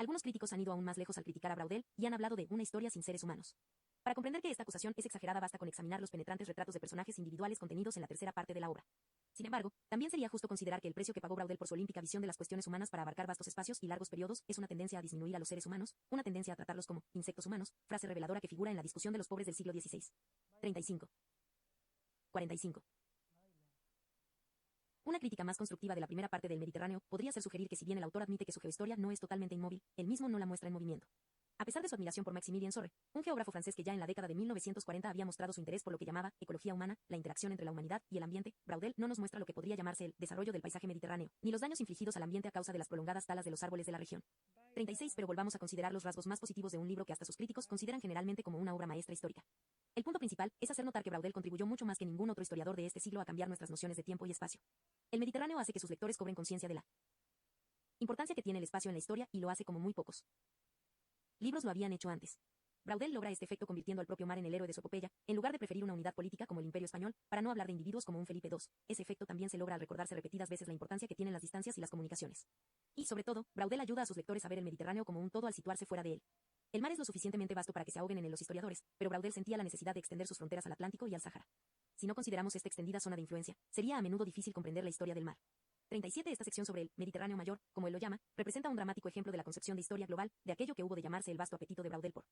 Algunos críticos han ido aún más lejos al criticar a Braudel y han hablado de una historia sin seres humanos. Para comprender que esta acusación es exagerada basta con examinar los penetrantes retratos de personajes individuales contenidos en la tercera parte de la obra. Sin embargo, también sería justo considerar que el precio que pagó Braudel por su olímpica visión de las cuestiones humanas para abarcar vastos espacios y largos periodos es una tendencia a disminuir a los seres humanos, una tendencia a tratarlos como insectos humanos, frase reveladora que figura en la discusión de los pobres del siglo XVI. 35. 45. Una crítica más constructiva de la primera parte del Mediterráneo podría ser sugerir que si bien el autor admite que su geohistoria no es totalmente inmóvil, él mismo no la muestra en movimiento. A pesar de su admiración por Maximilien Sorre, un geógrafo francés que ya en la década de 1940 había mostrado su interés por lo que llamaba ecología humana, la interacción entre la humanidad y el ambiente, Braudel no nos muestra lo que podría llamarse el desarrollo del paisaje mediterráneo, ni los daños infligidos al ambiente a causa de las prolongadas talas de los árboles de la región. 36. Pero volvamos a considerar los rasgos más positivos de un libro que hasta sus críticos consideran generalmente como una obra maestra histórica. El punto principal es hacer notar que Braudel contribuyó mucho más que ningún otro historiador de este siglo a cambiar nuestras nociones de tiempo y espacio. El Mediterráneo hace que sus lectores cobren conciencia de la importancia que tiene el espacio en la historia y lo hace como muy pocos libros lo habían hecho antes. Braudel logra este efecto convirtiendo al propio mar en el héroe de su epopeya, en lugar de preferir una unidad política como el Imperio Español, para no hablar de individuos como un Felipe II. Ese efecto también se logra al recordarse repetidas veces la importancia que tienen las distancias y las comunicaciones. Y, sobre todo, Braudel ayuda a sus lectores a ver el Mediterráneo como un todo al situarse fuera de él. El mar es lo suficientemente vasto para que se ahoguen en él los historiadores, pero Braudel sentía la necesidad de extender sus fronteras al Atlántico y al Sáhara. Si no consideramos esta extendida zona de influencia, sería a menudo difícil comprender la historia del mar. 37. Esta sección sobre el Mediterráneo Mayor, como él lo llama, representa un dramático ejemplo de la concepción de historia global, de aquello que hubo de llamarse el vasto apetito de Braudel por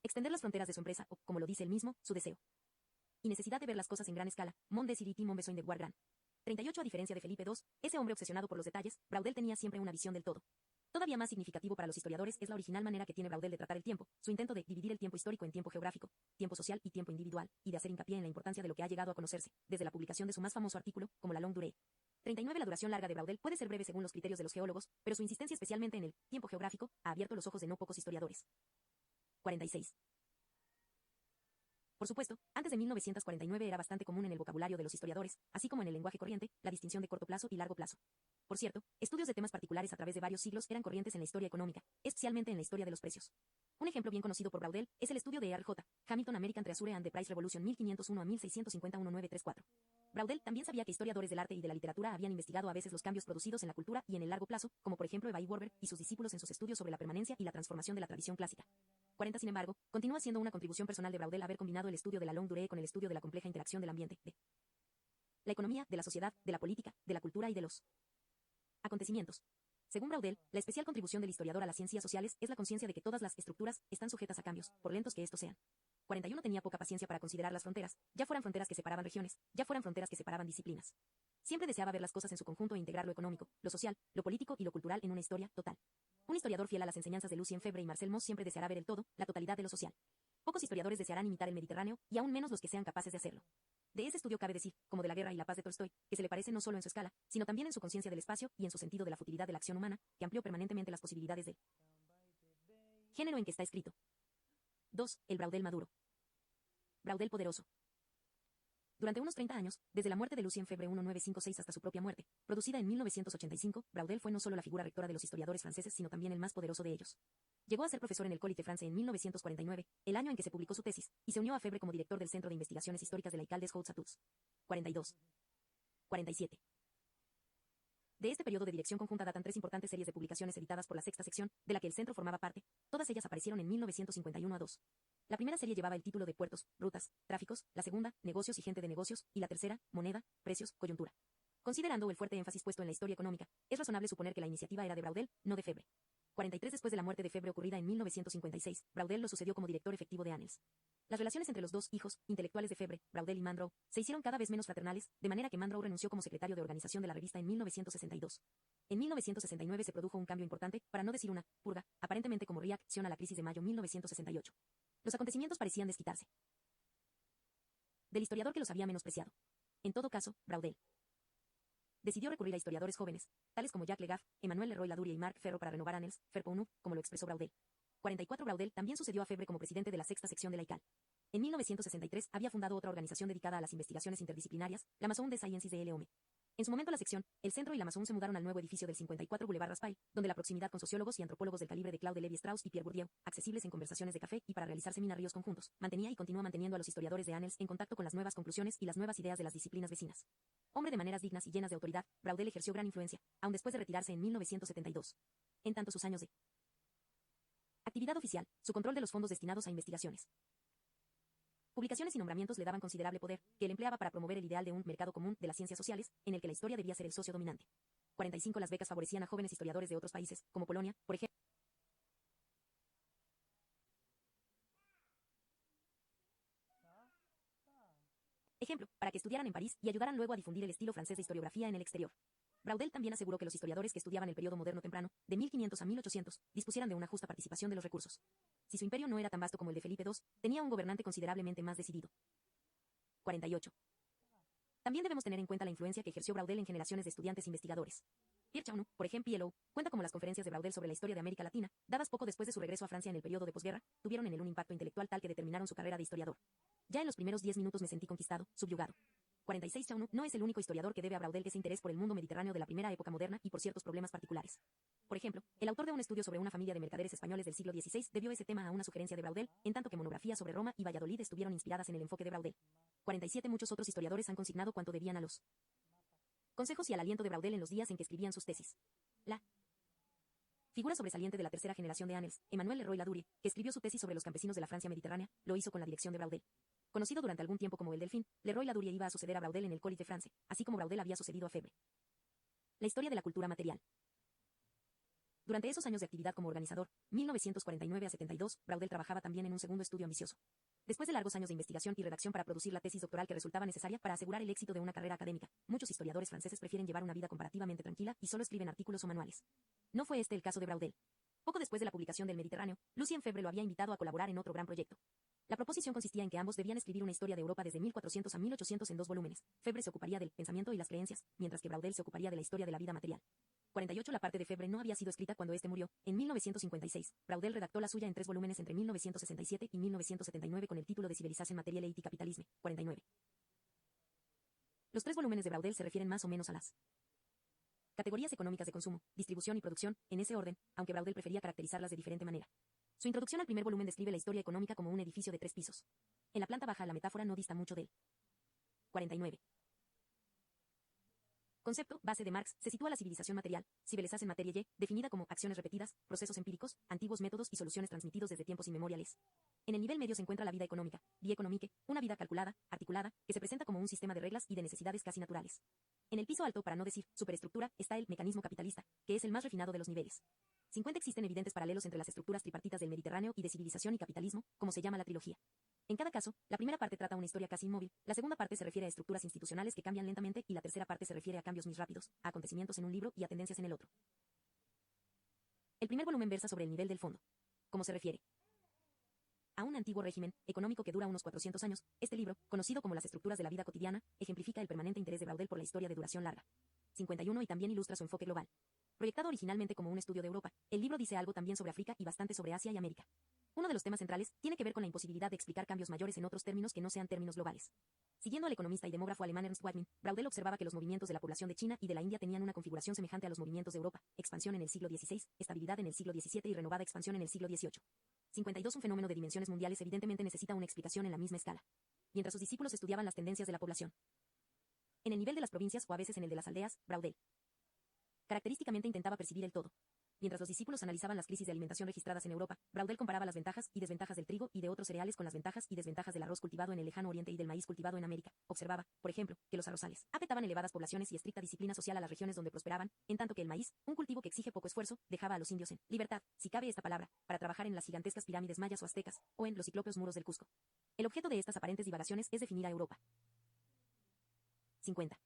extender las fronteras de su empresa, o, como lo dice él mismo, su deseo y necesidad de ver las cosas en gran escala. Mon désir mon besoin de voir grand. 38. A diferencia de Felipe II, ese hombre obsesionado por los detalles, Braudel tenía siempre una visión del todo. Todavía más significativo para los historiadores es la original manera que tiene Braudel de tratar el tiempo, su intento de dividir el tiempo histórico en tiempo geográfico, tiempo social y tiempo individual, y de hacer hincapié en la importancia de lo que ha llegado a conocerse, desde la publicación de su más famoso artículo, como la longue durée. 39. La duración larga de Braudel puede ser breve según los criterios de los geólogos, pero su insistencia especialmente en el tiempo geográfico ha abierto los ojos de no pocos historiadores. 46. Por supuesto, antes de 1949 era bastante común en el vocabulario de los historiadores, así como en el lenguaje corriente, la distinción de corto plazo y largo plazo. Por cierto, estudios de temas particulares a través de varios siglos eran corrientes en la historia económica, especialmente en la historia de los precios. Un ejemplo bien conocido por Braudel es el estudio de R.J. Hamilton American Treasure and the Price Revolution 1501 a 1650 1934. Braudel también sabía que historiadores del arte y de la literatura habían investigado a veces los cambios producidos en la cultura y en el largo plazo, como por ejemplo Eva Warburg y sus discípulos en sus estudios sobre la permanencia y la transformación de la tradición clásica. 40. Sin embargo, continúa siendo una contribución personal de Braudel haber combinado el estudio de la longue durée con el estudio de la compleja interacción del ambiente, de la economía, de la sociedad, de la política, de la cultura y de los acontecimientos. Según Braudel, la especial contribución del historiador a las ciencias sociales es la conciencia de que todas las estructuras están sujetas a cambios, por lentos que estos sean. 41. Tenía poca paciencia para considerar las fronteras, ya fueran fronteras que separaban regiones, ya fueran fronteras que separaban disciplinas. Siempre deseaba ver las cosas en su conjunto e integrar lo económico, lo social, lo político y lo cultural en una historia total. Un historiador fiel a las enseñanzas de Lucien Febvre y Marcel Mauss siempre deseará ver el todo, la totalidad de lo social. Pocos historiadores desearán imitar el Mediterráneo, y aún menos los que sean capaces de hacerlo. De ese estudio cabe decir, como de la guerra y la paz de Tolstoy, que se le parece no solo en su escala, sino también en su conciencia del espacio y en su sentido de la futilidad de la acción humana, que amplió permanentemente las posibilidades del género en que está escrito. 2. El Braudel maduro. Braudel poderoso. Durante unos 30 años, desde la muerte de Lucien Febvre 1956 hasta su propia muerte, producida en 1985, Braudel fue no solo la figura rectora de los historiadores franceses sino también el más poderoso de ellos. Llegó a ser profesor en el Collège de France en 1949, el año en que se publicó su tesis, y se unió a Febvre como director del Centro de Investigaciones Históricas de la École des Hautes-Études. 42. 47. De este periodo de dirección conjunta datan 3 importantes series de publicaciones editadas por la sexta sección, de la que el centro formaba parte. Todas ellas aparecieron en 1951 a 2. La primera serie llevaba el título de Puertos, Rutas, Tráficos, la segunda, Negocios y Gente de Negocios, y la tercera, Moneda, Precios, Coyuntura. Considerando el fuerte énfasis puesto en la historia económica, es razonable suponer que la iniciativa era de Braudel, no de Febvre. 43. Después de la muerte de Febvre ocurrida en 1956, Braudel lo sucedió como director efectivo de Annales. Las relaciones entre los dos hijos intelectuales de Febvre, Braudel y Mandroux, se hicieron cada vez menos fraternales, de manera que Mandroux renunció como secretario de organización de la revista en 1962. En 1969 se produjo un cambio importante, para no decir una purga, aparentemente como reacción a la crisis de mayo 1968. Los acontecimientos parecían desquitarse del historiador que los había menospreciado. En todo caso, Braudel decidió recurrir a historiadores jóvenes, tales como Jacques Legaffe, Emmanuel Leroy-Ladurie y Marc Ferro para renovar Annales, faire pour nous, como lo expresó Braudel. 44. Braudel también sucedió a Febvre como presidente de la sexta sección de la ICAL. En 1963 había fundado otra organización dedicada a las investigaciones interdisciplinarias, la Maison des Sciences de L'Homme. En su momento la sección, el centro y la Maison se mudaron al nuevo edificio del 54 Boulevard Raspail, donde la proximidad con sociólogos y antropólogos del calibre de Claude Lévi-Strauss y Pierre Bourdieu, accesibles en conversaciones de café y para realizar seminarios conjuntos, mantenía y continúa manteniendo a los historiadores de Annales en contacto con las nuevas conclusiones y las nuevas ideas de las disciplinas vecinas. Hombre de maneras dignas y llenas de autoridad, Braudel ejerció gran influencia, aun después de retirarse en 1972. En tanto sus años de actividad oficial, su control de los fondos destinados a investigaciones, publicaciones y nombramientos le daban considerable poder, que él empleaba para promover el ideal de un mercado común de las ciencias sociales, en el que la historia debía ser el socio dominante. 45 Las becas favorecían a jóvenes historiadores de otros países, como Polonia, por ejemplo. Para que estudiaran en París y ayudaran luego a difundir el estilo francés de historiografía en el exterior. Braudel también aseguró que los historiadores que estudiaban el periodo moderno temprano, de 1500 a 1800, dispusieran de una justa participación de los recursos. Si su imperio no era tan vasto como el de Felipe II, tenía un gobernante considerablemente más decidido. 48. También debemos tener en cuenta la influencia que ejerció Braudel en generaciones de estudiantes investigadores. Pierre Chaunou, por ejemplo, PLO, cuenta como las conferencias de Braudel sobre la historia de América Latina, dadas poco después de su regreso a Francia en el periodo de posguerra, tuvieron en él un impacto intelectual tal que determinaron su carrera de historiador. Ya en los primeros 10 minutos me sentí conquistado, subyugado. 46 Chaunou no es el único historiador que debe a Braudel ese interés por el mundo mediterráneo de la primera época moderna y por ciertos problemas particulares. Por ejemplo, el autor de un estudio sobre una familia de mercaderes españoles del siglo XVI debió ese tema a una sugerencia de Braudel, en tanto que monografías sobre Roma y Valladolid estuvieron inspiradas en el enfoque de Braudel. 47 Muchos otros historiadores han consignado cuanto debían a los consejos y al aliento de Braudel en los días en que escribían sus tesis. La figura sobresaliente de la tercera generación de Annales, Emmanuel Leroy-Ladurie, que escribió su tesis sobre los campesinos de la Francia mediterránea, lo hizo con la dirección de Braudel. Conocido durante algún tiempo como el Delfín, Leroy-Ladurie iba a suceder a Braudel en el Collège de France, así como Braudel había sucedido a Febre. La historia de la cultura material. Durante esos años de actividad como organizador, 1949 a 72, Braudel trabajaba también en un segundo estudio ambicioso. Después de largos años de investigación y redacción para producir la tesis doctoral que resultaba necesaria para asegurar el éxito de una carrera académica, muchos historiadores franceses prefieren llevar una vida comparativamente tranquila y solo escriben artículos o manuales. No fue este el caso de Braudel. Poco después de la publicación del Mediterráneo, Lucien Febvre lo había invitado a colaborar en otro gran proyecto. La proposición consistía en que ambos debían escribir una historia de Europa desde 1400 a 1800 en 2 volúmenes. Febvre se ocuparía del pensamiento y las creencias, mientras que Braudel se ocuparía de la historia de la vida material. 48 La parte de Febvre no había sido escrita cuando este murió. En 1956, Braudel redactó la suya en 3 volúmenes entre 1967 y 1979 con el título de Civilisation Materielle et Capitalisme. 49. Los 3 volúmenes de Braudel se refieren más o menos a las categorías económicas de consumo, distribución y producción, en ese orden, aunque Braudel prefería caracterizarlas de diferente manera. Su introducción al primer volumen describe la historia económica como un edificio de 3 pisos. En la planta baja la metáfora no dista mucho de él. 49. Concepto, base de Marx, se sitúa la civilización material, Civilisation Materielle, definida como acciones repetidas, procesos empíricos, antiguos métodos y soluciones transmitidos desde tiempos inmemoriales. En el nivel medio se encuentra la vida económica, vie économique, una vida calculada, articulada, que se presenta como un sistema de reglas y de necesidades casi naturales. En el piso alto, para no decir superestructura, está el mecanismo capitalista, que es el más refinado de los niveles. 50 Existen evidentes paralelos entre las estructuras tripartitas del Mediterráneo y de civilización y capitalismo, como se llama la trilogía. En cada caso, la primera parte trata una historia casi inmóvil, la segunda parte se refiere a estructuras institucionales que cambian lentamente y la tercera parte se refiere a cambios muy rápidos, a acontecimientos en un libro y a tendencias en el otro. El primer volumen versa sobre el nivel del fondo. ¿Cómo se refiere a un antiguo régimen económico que dura unos 400 años? Este libro, conocido como Las estructuras de la vida cotidiana, ejemplifica el permanente interés de Braudel por la historia de duración larga. 51 Y también ilustra su enfoque global. Proyectado originalmente como un estudio de Europa, el libro dice algo también sobre África y bastante sobre Asia y América. Uno de los temas centrales tiene que ver con la imposibilidad de explicar cambios mayores en otros términos que no sean términos globales. Siguiendo al economista y demógrafo alemán Ernst Whitman, Braudel observaba que los movimientos de la población de China y de la India tenían una configuración semejante a los movimientos de Europa: expansión en el siglo XVI, estabilidad en el siglo XVII y renovada expansión en el siglo XVIII. 52 Un fenómeno de dimensiones mundiales evidentemente necesita una explicación en la misma escala. Mientras sus discípulos estudiaban las tendencias de la población en el nivel de las provincias o a veces en el de las aldeas, Braudel característicamente intentaba percibir el todo. Mientras los discípulos analizaban las crisis de alimentación registradas en Europa, Braudel comparaba las ventajas y desventajas del trigo y de otros cereales con las ventajas y desventajas del arroz cultivado en el lejano oriente y del maíz cultivado en América. Observaba, por ejemplo, que los arrozales apretaban elevadas poblaciones y estricta disciplina social a las regiones donde prosperaban, en tanto que el maíz, un cultivo que exige poco esfuerzo, dejaba a los indios en libertad, si cabe esta palabra, para trabajar en las gigantescas pirámides mayas o aztecas, o en los ciclópeos muros del Cusco. El objeto de estas aparentes divagaciones es definir a Europa. 50.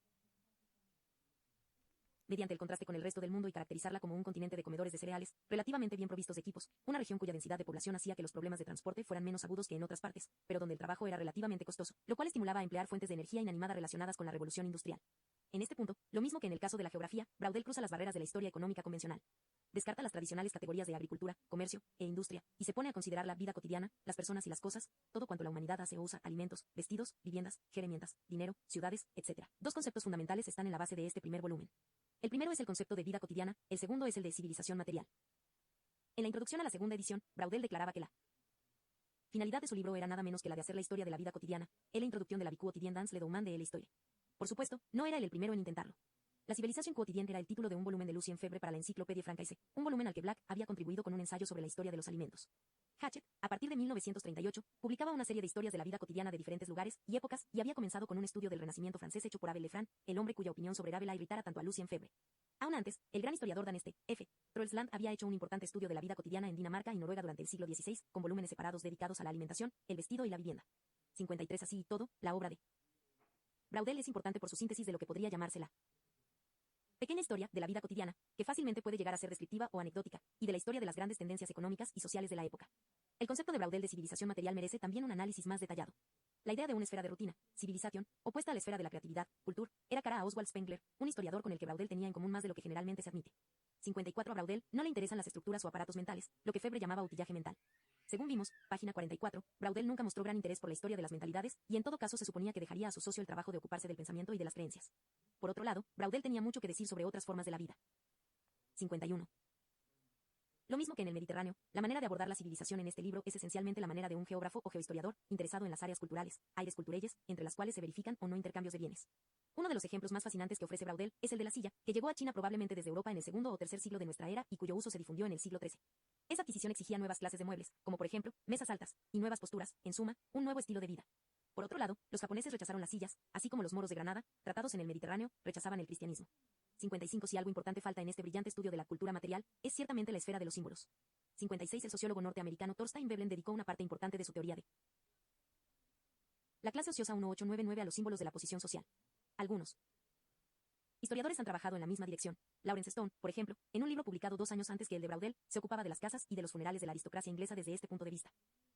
Mediante el contraste con el resto del mundo y caracterizarla como un continente de comedores de cereales, relativamente bien provistos de equipos, una región cuya densidad de población hacía que los problemas de transporte fueran menos agudos que en otras partes, pero donde el trabajo era relativamente costoso, lo cual estimulaba a emplear fuentes de energía inanimada relacionadas con la revolución industrial. En este punto, lo mismo que en el caso de la geografía, Braudel cruza las barreras de la historia económica convencional. Descarta las tradicionales categorías de agricultura, comercio e industria, y se pone a considerar la vida cotidiana, las personas y las cosas, todo cuanto la humanidad hace o usa, alimentos, vestidos, viviendas, herramientas, dinero, ciudades, etc. Dos conceptos fundamentales están en la base de este primer volumen. El primero es el concepto de vida cotidiana, el segundo es el de civilización material. En la introducción a la segunda edición, Braudel declaraba que la finalidad de su libro era nada menos que la de hacer la historia de la vida cotidiana, et la introducción de la vie quotidienne dans le domaine de l'histoire. Por supuesto, no era él el primero en intentarlo. La civilización quotidienne era el título de un volumen de Lucien Febvre para la Enciclopédie Francaise, un volumen al que Black había contribuido con un ensayo sobre la historia de los alimentos. Hatchett, a partir de 1938, publicaba una serie de historias de la vida cotidiana de diferentes lugares y épocas, y había comenzado con un estudio del Renacimiento francés hecho por Abel Lefranc, el hombre cuya opinión sobre Rabelais irritara tanto a Lucien Febvre. Aún antes, el gran historiador danés F. Troelsland había hecho un importante estudio de la vida cotidiana en Dinamarca y Noruega durante el siglo XVI, con volúmenes separados dedicados a la alimentación, el vestido y la vivienda. 53 Así y todo, la obra de Braudel es importante por su síntesis de lo que podría llamarse la pequeña historia de la vida cotidiana, que fácilmente puede llegar a ser descriptiva o anecdótica, y de la historia de las grandes tendencias económicas y sociales de la época. El concepto de Braudel de civilización material merece también un análisis más detallado. La idea de una esfera de rutina, civilization, opuesta a la esfera de la creatividad, culture, era cara a Oswald Spengler, un historiador con el que Braudel tenía en común más de lo que generalmente se admite. 54 A Braudel no le interesan las estructuras o aparatos mentales, lo que Febvre llamaba utillaje mental. Según vimos, página 44, Braudel nunca mostró gran interés por la historia de las mentalidades, y en todo caso se suponía que dejaría a su socio el trabajo de ocuparse del pensamiento y de las creencias. Por otro lado, Braudel tenía mucho que decir sobre otras formas de la vida. 51. Lo mismo que en el Mediterráneo, la manera de abordar la civilización en este libro es esencialmente la manera de un geógrafo o geohistoriador, interesado en las áreas culturales, aires culturelles, entre las cuales se verifican o no intercambios de bienes. Uno de los ejemplos más fascinantes que ofrece Braudel es el de la silla, que llegó a China probablemente desde Europa en el segundo o tercer siglo de nuestra era y cuyo uso se difundió en el siglo XIII. Esa adquisición exigía nuevas clases de muebles, como por ejemplo, mesas altas, y nuevas posturas, en suma, un nuevo estilo de vida. Por otro lado, los japoneses rechazaron las sillas, así como los moros de Granada, tratados en el Mediterráneo, rechazaban el cristianismo. 55 Si algo importante falta en este brillante estudio de la cultura material, es ciertamente la esfera de los símbolos. 56 El sociólogo norteamericano Thorstein Veblen dedicó una parte importante de su teoría de la clase ociosa 1899 a los símbolos de la posición social. Algunos historiadores han trabajado en la misma dirección. Lawrence Stone, por ejemplo, en un libro publicado 2 años antes que el de Braudel, se ocupaba de las casas y de los funerales de la aristocracia inglesa desde este punto de vista.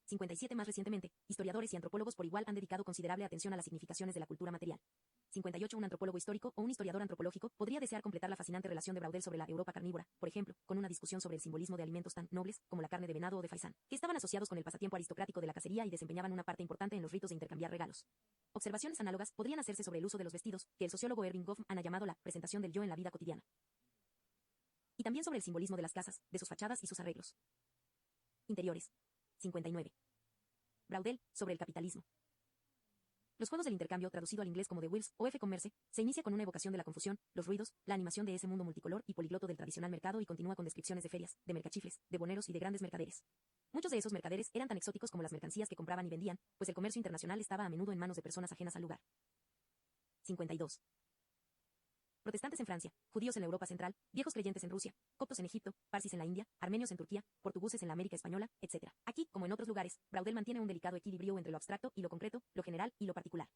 57 Más recientemente, historiadores y antropólogos por igual han dedicado considerable atención a las significaciones de la cultura material. 58 Un antropólogo histórico o un historiador antropológico podría desear completar la fascinante relación de Braudel sobre la Europa carnívora, por ejemplo, con una discusión sobre el simbolismo de alimentos tan nobles como la carne de venado o de faisán, que estaban asociados con el pasatiempo aristocrático de la cacería y desempeñaban una parte importante en los ritos de intercambiar regalos. Observaciones análogas podrían hacerse sobre el uso de los vestidos, que el sociólogo Erving Goffman ha llamado la presentación del yo en la vida cotidiana. Y también sobre el simbolismo de las casas, de sus fachadas y sus arreglos interiores. 59. Braudel, sobre el capitalismo. Los juegos del intercambio, traducido al inglés como The Wheels o F-Commerce, se inicia con una evocación de la confusión, los ruidos, la animación de ese mundo multicolor y polígloto del tradicional mercado y continúa con descripciones de ferias, de mercachifles, de boneros y de grandes mercaderes. Muchos de esos mercaderes eran tan exóticos como las mercancías que compraban y vendían, pues el comercio internacional estaba a menudo en manos de personas ajenas al lugar. 52. Protestantes en Francia, judíos en la Europa central, viejos creyentes en Rusia, coptos en Egipto, parsis en la India, armenios en Turquía, portugueses en la América española, etc. Aquí, como en otros lugares, Braudel mantiene un delicado equilibrio entre lo abstracto y lo concreto, lo general y lo particular.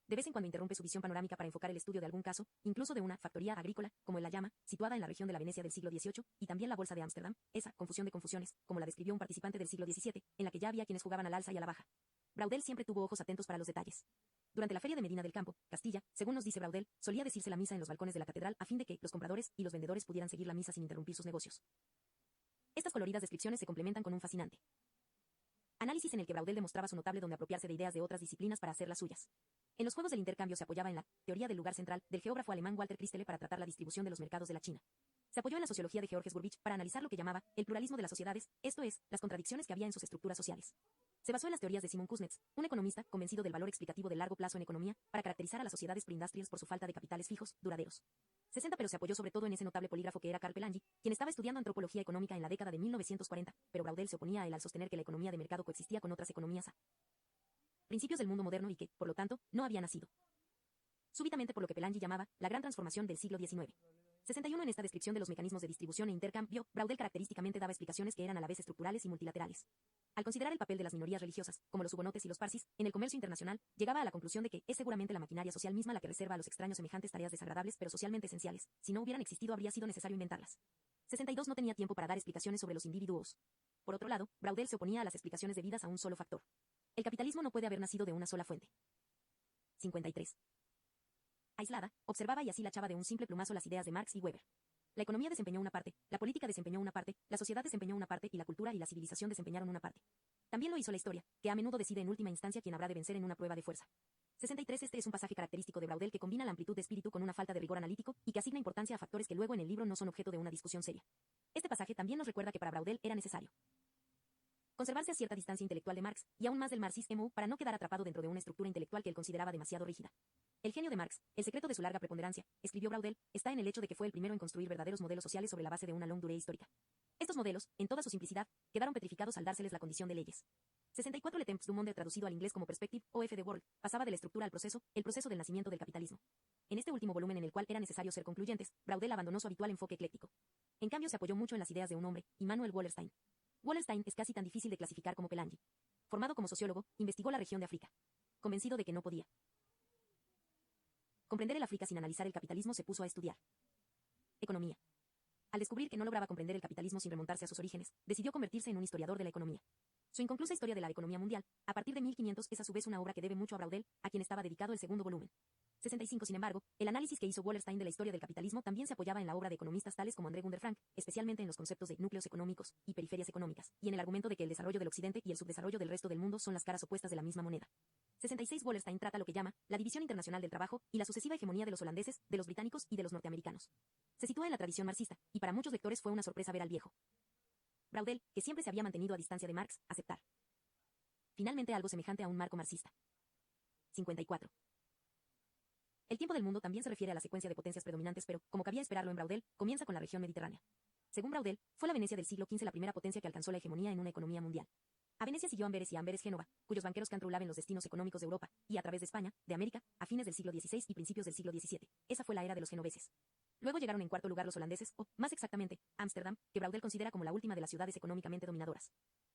De vez en cuando interrumpe su visión panorámica para enfocar el estudio de algún caso, incluso de una factoría agrícola, como el La Llama, situada en la región de la Venecia del siglo XVIII, y también la Bolsa de Ámsterdam, esa confusión de confusiones, como la describió un participante del siglo XVII, en la que ya había quienes jugaban al alza y a la baja. Braudel siempre tuvo ojos atentos para los detalles. Durante la feria de Medina del Campo, Castilla, según nos dice Braudel, solía decirse la misa en los balcones de la catedral a fin de que los compradores y los vendedores pudieran seguir la misa sin interrumpir sus negocios. Estas coloridas descripciones se complementan con un fascinante análisis en el que Braudel demostraba su notable don de apropiarse de ideas de otras disciplinas para hacer las suyas. En los juegos del intercambio se apoyaba en la teoría del lugar central del geógrafo alemán Walter Christele para tratar la distribución de los mercados de la China. Se apoyó en la sociología de Georges Burbidge para analizar lo que llamaba el pluralismo de las sociedades, esto es, las contradicciones que había en sus estructuras sociales. Se basó en las teorías de Simon Kuznets, un economista convencido del valor explicativo del largo plazo en economía, para caracterizar a las sociedades preindustriales por su falta de capitales fijos, duraderos. 60 Pero se apoyó sobre todo en ese notable polígrafo que era Karl Pelangi, quien estaba estudiando antropología económica en la década de 1940, pero Braudel se oponía a él al sostener que la economía de mercado coexistía con otras economías a principios del mundo moderno y que, por lo tanto, no había nacido súbitamente por lo que Pelangi llamaba la gran transformación del siglo XIX. 61 En esta descripción de los mecanismos de distribución e intercambio, Braudel característicamente daba explicaciones que eran a la vez estructurales y multilaterales. Al considerar el papel de las minorías religiosas, como los hugonotes y los parsis, en el comercio internacional, llegaba a la conclusión de que es seguramente la maquinaria social misma la que reserva a los extraños semejantes tareas desagradables pero socialmente esenciales. Si no hubieran existido habría sido necesario inventarlas. 62 No tenía tiempo para dar explicaciones sobre los individuos. Por otro lado, Braudel se oponía a las explicaciones debidas a un solo factor. El capitalismo no puede haber nacido de una sola fuente. 53. Aislada, observaba y así la echaba de un simple plumazo las ideas de Marx y Weber. La economía desempeñó una parte, la política desempeñó una parte, la sociedad desempeñó una parte y la cultura y la civilización desempeñaron una parte. También lo hizo la historia, que a menudo decide en última instancia quién habrá de vencer en una prueba de fuerza. 63. Este es un pasaje característico de Braudel que combina la amplitud de espíritu con una falta de rigor analítico y que asigna importancia a factores que luego en el libro no son objeto de una discusión seria. Este pasaje también nos recuerda que para Braudel era necesario conservarse a cierta distancia intelectual de Marx, y aún más del marxismo, para no quedar atrapado dentro de una estructura intelectual que él consideraba demasiado rígida. El genio de Marx, el secreto de su larga preponderancia, escribió Braudel, está en el hecho de que fue el primero en construir verdaderos modelos sociales sobre la base de una longue durée histórica. Estos modelos, en toda su simplicidad, quedaron petrificados al dárseles la condición de leyes. 64. Le Temps du Monde, traducido al inglés como Perspective, o F. de World, pasaba de la estructura al proceso, el proceso del nacimiento del capitalismo. En este último volumen en el cual era necesario ser concluyentes, Braudel abandonó su habitual enfoque ecléctico. En cambio se apoyó mucho en las ideas de un hombre, Immanuel Wallerstein. Wallerstein es casi tan difícil de clasificar como Pelangi. Formado como sociólogo, investigó la región de África. Convencido de que no podía comprender el África sin analizar el capitalismo, se puso a estudiar economía. Al descubrir que no lograba comprender el capitalismo sin remontarse a sus orígenes, decidió convertirse en un historiador de la economía. Su inconclusa historia de la economía mundial, a partir de 1500, es a su vez una obra que debe mucho a Braudel, a quien estaba dedicado el segundo volumen. 65. Sin embargo, el análisis que hizo Wallerstein de la historia del capitalismo también se apoyaba en la obra de economistas tales como André Gunder Frank, especialmente en los conceptos de núcleos económicos y periferias económicas, y en el argumento de que el desarrollo del occidente y el subdesarrollo del resto del mundo son las caras opuestas de la misma moneda. 66. Wallerstein trata lo que llama la división internacional del trabajo y la sucesiva hegemonía de los holandeses, de los británicos y de los norteamericanos. Se sitúa en la tradición marxista, y para muchos lectores fue una sorpresa ver al viejo Braudel, que siempre se había mantenido a distancia de Marx, aceptar finalmente algo semejante a un marco marxista. 54. El tiempo del mundo también se refiere a la secuencia de potencias predominantes, pero, como cabía esperarlo en Braudel, comienza con la región mediterránea. Según Braudel, fue la Venecia del siglo XV la primera potencia que alcanzó la hegemonía en una economía mundial. A Venecia siguió Amberes y a Amberes Génova, cuyos banqueros controlaban los destinos económicos de Europa, y a través de España, de América, a fines del siglo XVI y principios del siglo XVII. Esa fue la era de los genoveses. Luego llegaron en cuarto lugar los holandeses, o, más exactamente, Ámsterdam, que Braudel considera como la última de las ciudades económicamente dominadoras.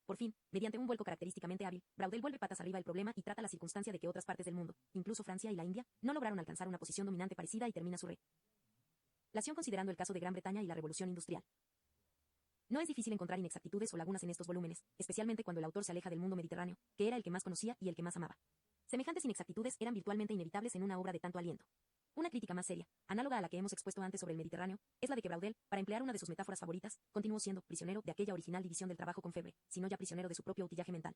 Por fin, mediante un vuelco característicamente hábil, Braudel vuelve patas arriba el problema y trata la circunstancia de que otras partes del mundo, incluso Francia y la India, no lograron alcanzar una posición dominante parecida y termina su relación considerando el caso de Gran Bretaña y la Revolución Industrial. No es difícil encontrar inexactitudes o lagunas en estos volúmenes, especialmente cuando el autor se aleja del mundo mediterráneo, que era el que más conocía y el que más amaba. Semejantes inexactitudes eran virtualmente inevitables en una obra de tanto aliento. Una crítica más seria, análoga a la que hemos expuesto antes sobre el Mediterráneo, es la de que Braudel, para emplear una de sus metáforas favoritas, continuó siendo prisionero de aquella original división del trabajo con Febre, sino ya prisionero de su propio utillaje mental.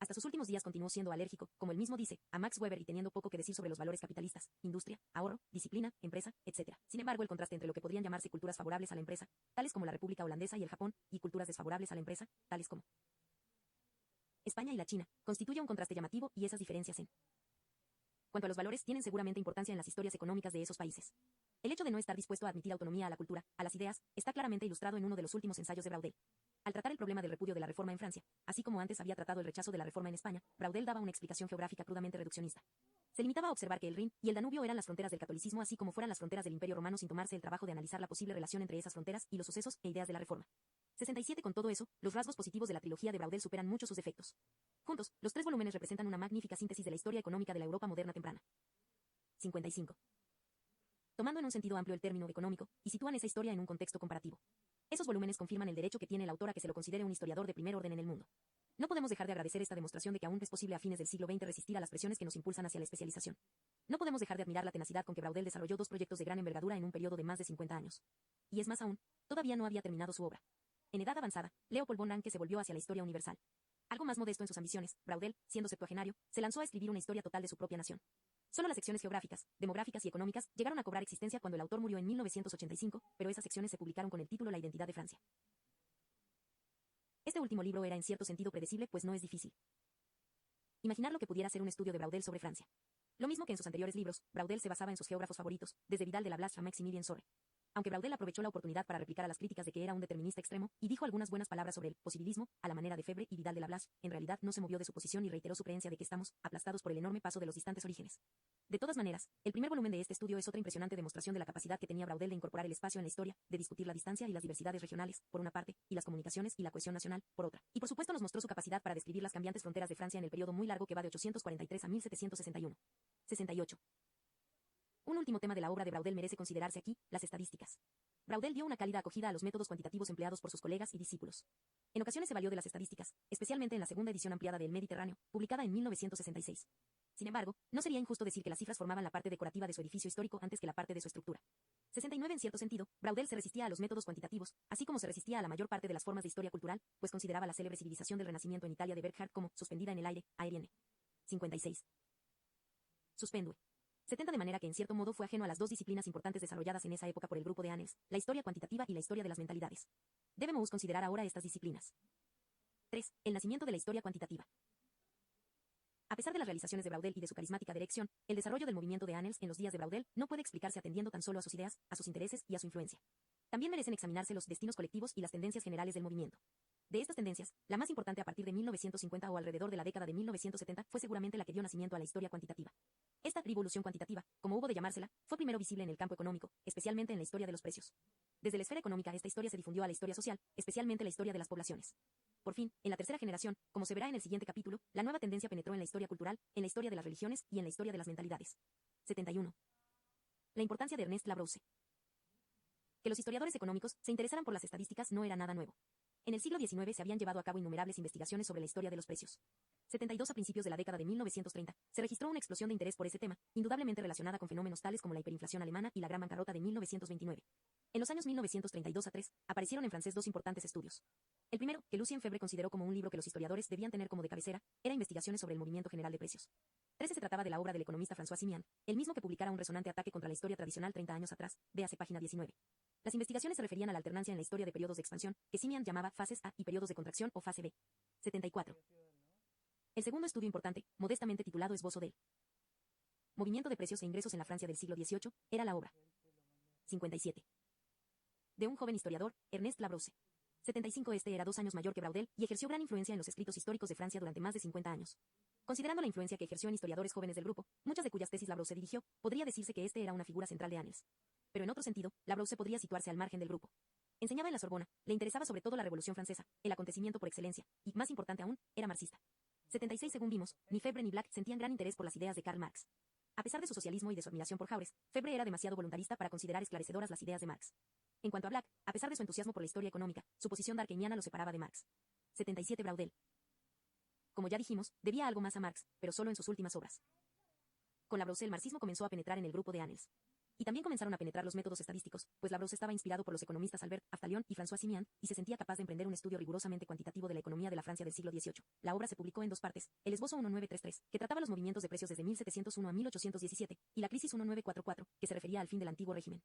Hasta sus últimos días continuó siendo alérgico, como él mismo dice, a Max Weber y teniendo poco que decir sobre los valores capitalistas, industria, ahorro, disciplina, empresa, etc. Sin embargo, el contraste entre lo que podrían llamarse culturas favorables a la empresa, tales como la República Holandesa y el Japón, y culturas desfavorables a la empresa, tales como España y la China, constituye un contraste llamativo y esas diferencias en cuanto a los valores tienen seguramente importancia en las historias económicas de esos países. El hecho de no estar dispuesto a admitir autonomía a la cultura, a las ideas, está claramente ilustrado en uno de los últimos ensayos de Braudel. Al tratar el problema del repudio de la reforma en Francia, así como antes había tratado el rechazo de la reforma en España, Braudel daba una explicación geográfica crudamente reduccionista. Se limitaba a observar que el Rin y el Danubio eran las fronteras del catolicismo así como fueran las fronteras del Imperio Romano sin tomarse el trabajo de analizar la posible relación entre esas fronteras y los sucesos e ideas de la reforma. 67. Con todo eso, los rasgos positivos de la trilogía de Braudel superan mucho sus defectos. Juntos, los tres volúmenes representan una magnífica síntesis de la historia económica de la Europa moderna temprana. 55. Tomando en un sentido amplio el término económico, y sitúan esa historia en un contexto comparativo. Esos volúmenes confirman el derecho que tiene el autor a que se lo considere un historiador de primer orden en el mundo. No podemos dejar de agradecer esta demostración de que aún es posible a fines del siglo XX resistir a las presiones que nos impulsan hacia la especialización. No podemos dejar de admirar la tenacidad con que Braudel desarrolló dos proyectos de gran envergadura en un periodo de más de 50 años. Y es más aún, todavía no había terminado su obra. En edad avanzada, Leopold von Ranke se volvió hacia la historia universal. Algo más modesto en sus ambiciones, Braudel, siendo septuagenario, se lanzó a escribir una historia total de su propia nación. Solo las secciones geográficas, demográficas y económicas llegaron a cobrar existencia cuando el autor murió en 1985, pero esas secciones se publicaron con el título La identidad de Francia. Este último libro era en cierto sentido predecible, pues no es difícil imaginar lo que pudiera ser un estudio de Braudel sobre Francia. Lo mismo que en sus anteriores libros, Braudel se basaba en sus geógrafos favoritos, desde Vidal de la Blas a Maximilien Sorre. Aunque Braudel aprovechó la oportunidad para replicar a las críticas de que era un determinista extremo, y dijo algunas buenas palabras sobre el positivismo, a la manera de Febre y Vidal de la Blas, en realidad no se movió de su posición y reiteró su creencia de que estamos aplastados por el enorme paso de los distantes orígenes. De todas maneras, el primer volumen de este estudio es otra impresionante demostración de la capacidad que tenía Braudel de incorporar el espacio en la historia, de discutir la distancia y las diversidades regionales, por una parte, y las comunicaciones y la cohesión nacional, por otra. Y por supuesto nos mostró su capacidad para describir las cambiantes fronteras de Francia en el periodo muy largo que va de 843 a 1761. 68. Un último tema de la obra de Braudel merece considerarse aquí, las estadísticas. Braudel dio una cálida acogida a los métodos cuantitativos empleados por sus colegas y discípulos. En ocasiones se valió de las estadísticas, especialmente en la segunda edición ampliada de El Mediterráneo, publicada en 1966. Sin embargo, no sería injusto decir que las cifras formaban la parte decorativa de su edificio histórico antes que la parte de su estructura. 69. En cierto sentido, Braudel se resistía a los métodos cuantitativos, así como se resistía a la mayor parte de las formas de historia cultural, pues consideraba la célebre civilización del Renacimiento en Italia de Burckhardt como suspendida en el aire, aerienne. 56. Suspendue. 70. De manera que en cierto modo fue ajeno a las dos disciplinas importantes desarrolladas en esa época por el grupo de Annels, la historia cuantitativa y la historia de las mentalidades. Debemos considerar ahora estas disciplinas. 3. El nacimiento de la historia cuantitativa. A pesar de las realizaciones de Braudel y de su carismática dirección, el desarrollo del movimiento de Annels en los días de Braudel no puede explicarse atendiendo tan solo a sus ideas, a sus intereses y a su influencia. También merecen examinarse los destinos colectivos y las tendencias generales del movimiento. De estas tendencias, la más importante a partir de 1950 o alrededor de la década de 1970 fue seguramente la que dio nacimiento a la historia cuantitativa. Esta revolución cuantitativa, como hubo de llamársela, fue primero visible en el campo económico, especialmente en la historia de los precios. Desde la esfera económica esta historia se difundió a la historia social, especialmente la historia de las poblaciones. Por fin, en la tercera generación, como se verá en el siguiente capítulo, la nueva tendencia penetró en la historia cultural, en la historia de las religiones y en la historia de las mentalidades. 71. La importancia de Ernest Labrousse. Que los historiadores económicos se interesaran por las estadísticas no era nada nuevo. En el siglo XIX se habían llevado a cabo innumerables investigaciones sobre la historia de los precios. 72. A principios de la década de 1930, se registró una explosión de interés por ese tema, indudablemente relacionada con fenómenos tales como la hiperinflación alemana y la gran bancarrota de 1929. En los años 1932 a 3, aparecieron en francés dos importantes estudios. El primero, que Lucien Febvre consideró como un libro que los historiadores debían tener como de cabecera, era Investigaciones sobre el movimiento general de precios. 13. Se trataba de la obra del economista François Simian, el mismo que publicara un resonante ataque contra la historia tradicional 30 años atrás, véase página 19. Las investigaciones se referían a la alternancia en la historia de periodos de expansión, que Simian llamaba fases A, y periodos de contracción o fase B. 74. El segundo estudio importante, modestamente titulado Esbozo del movimiento de precios e ingresos en la Francia del siglo XVIII, era la obra 57. De un joven historiador, Ernest Labrousse. 75. Este era 2 años mayor que Braudel y ejerció gran influencia en los escritos históricos de Francia durante más de 50 años. Considerando la influencia que ejerció en historiadores jóvenes del grupo, muchas de cuyas tesis Labrousse dirigió, podría decirse que este era una figura central de Annels. Pero en otro sentido, Labrousse podría situarse al margen del grupo. Enseñaba en la Sorbona, le interesaba sobre todo la Revolución Francesa, el acontecimiento por excelencia, y, más importante aún, era marxista. 76. Según vimos, ni Febvre ni Black sentían gran interés por las ideas de Karl Marx. A pesar de su socialismo y de su admiración por Jaurès, Febvre era demasiado voluntarista para considerar esclarecedoras las ideas de Marx. En cuanto a Black, a pesar de su entusiasmo por la historia económica, su posición darwiniana lo separaba de Marx. 77. Braudel. Como ya dijimos, debía algo más a Marx, pero solo en sus últimas obras. Con Labrousse el marxismo comenzó a penetrar en el grupo de Annels. Y también comenzaron a penetrar los métodos estadísticos, pues Labrousse estaba inspirado por los economistas Albert Aftalion y François Simian, y se sentía capaz de emprender un estudio rigurosamente cuantitativo de la economía de la Francia del siglo XVIII. La obra se publicó en dos partes, el esbozo 1933, que trataba los movimientos de precios desde 1701 a 1817, y la crisis 1944, que se refería al fin del antiguo régimen.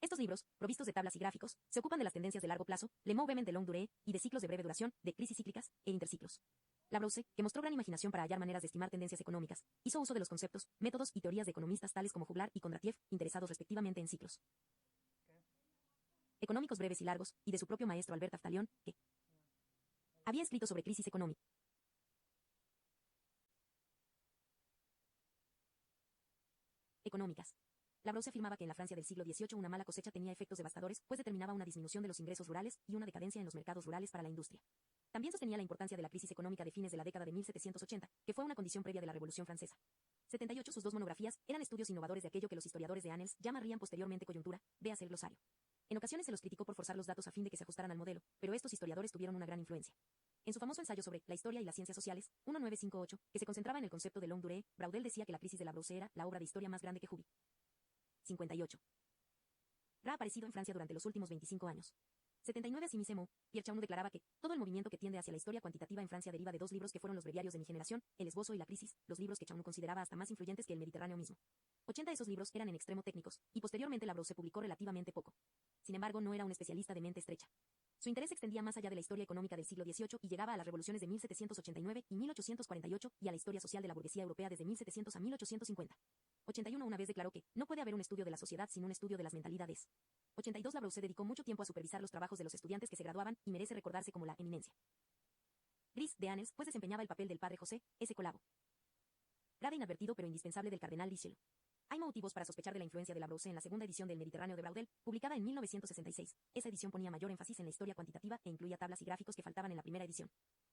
Estos libros, provistos de tablas y gráficos, se ocupan de las tendencias de largo plazo, le mouvement de longue durée, y de ciclos de breve duración, de crisis cíclicas, e interciclos. Labrousse, que mostró gran imaginación para hallar maneras de estimar tendencias económicas, hizo uso de los conceptos, métodos y teorías de economistas tales como Juglar y Kondratiev, interesados respectivamente en ciclos económicos breves y largos, y de su propio maestro Albert Aftalion, que había escrito sobre crisis económicas. Labrousse afirmaba que en la Francia del siglo XVIII una mala cosecha tenía efectos devastadores, pues determinaba una disminución de los ingresos rurales y una decadencia en los mercados rurales para la industria. También sostenía la importancia de la crisis económica de fines de la década de 1780, que fue una condición previa de la Revolución Francesa. 78. Sus dos monografías eran estudios innovadores de aquello que los historiadores de Annels llamarían posteriormente coyuntura, véase el glosario. En ocasiones se los criticó por forzar los datos a fin de que se ajustaran al modelo, pero estos historiadores tuvieron una gran influencia. En su famoso ensayo sobre la historia y las ciencias sociales, 1958, que se concentraba en el concepto de longue durée, Braudel decía que la crisis de Labrousse era la obra de historia más grande que Huby. 58. Ha aparecido en Francia durante los últimos 25 años. 79. Asimismo, Pierre Chaunu declaraba que todo el movimiento que tiende hacia la historia cuantitativa en Francia deriva de dos libros que fueron los breviarios de mi generación, El esbozo y la crisis, los libros que Chaunu consideraba hasta más influyentes que el Mediterráneo mismo. 80. De esos libros eran en extremo técnicos, y posteriormente Labrousse publicó relativamente poco. Sin embargo, no era un especialista de mente estrecha. Su interés se extendía más allá de la historia económica del siglo XVIII y llegaba a las revoluciones de 1789 y 1848 y a la historia social de la burguesía europea desde 1700 a 1850. 81. Una vez declaró que no puede haber un estudio de la sociedad sin un estudio de las mentalidades. 82. Labrousse dedicó mucho tiempo a supervisar los trabajos de los estudiantes que se graduaban y merece recordarse como la eminencia gris de Annels, pues desempeñaba el papel del padre José S. Colabo. Grave inadvertido pero indispensable del cardenal Richelieu. Hay motivos para sospechar de la influencia de la Brousse en la segunda edición del Mediterráneo de Braudel, publicada en 1966. Esa edición ponía mayor énfasis en la historia cuantitativa e incluía tablas y gráficos que faltaban en la primera edición.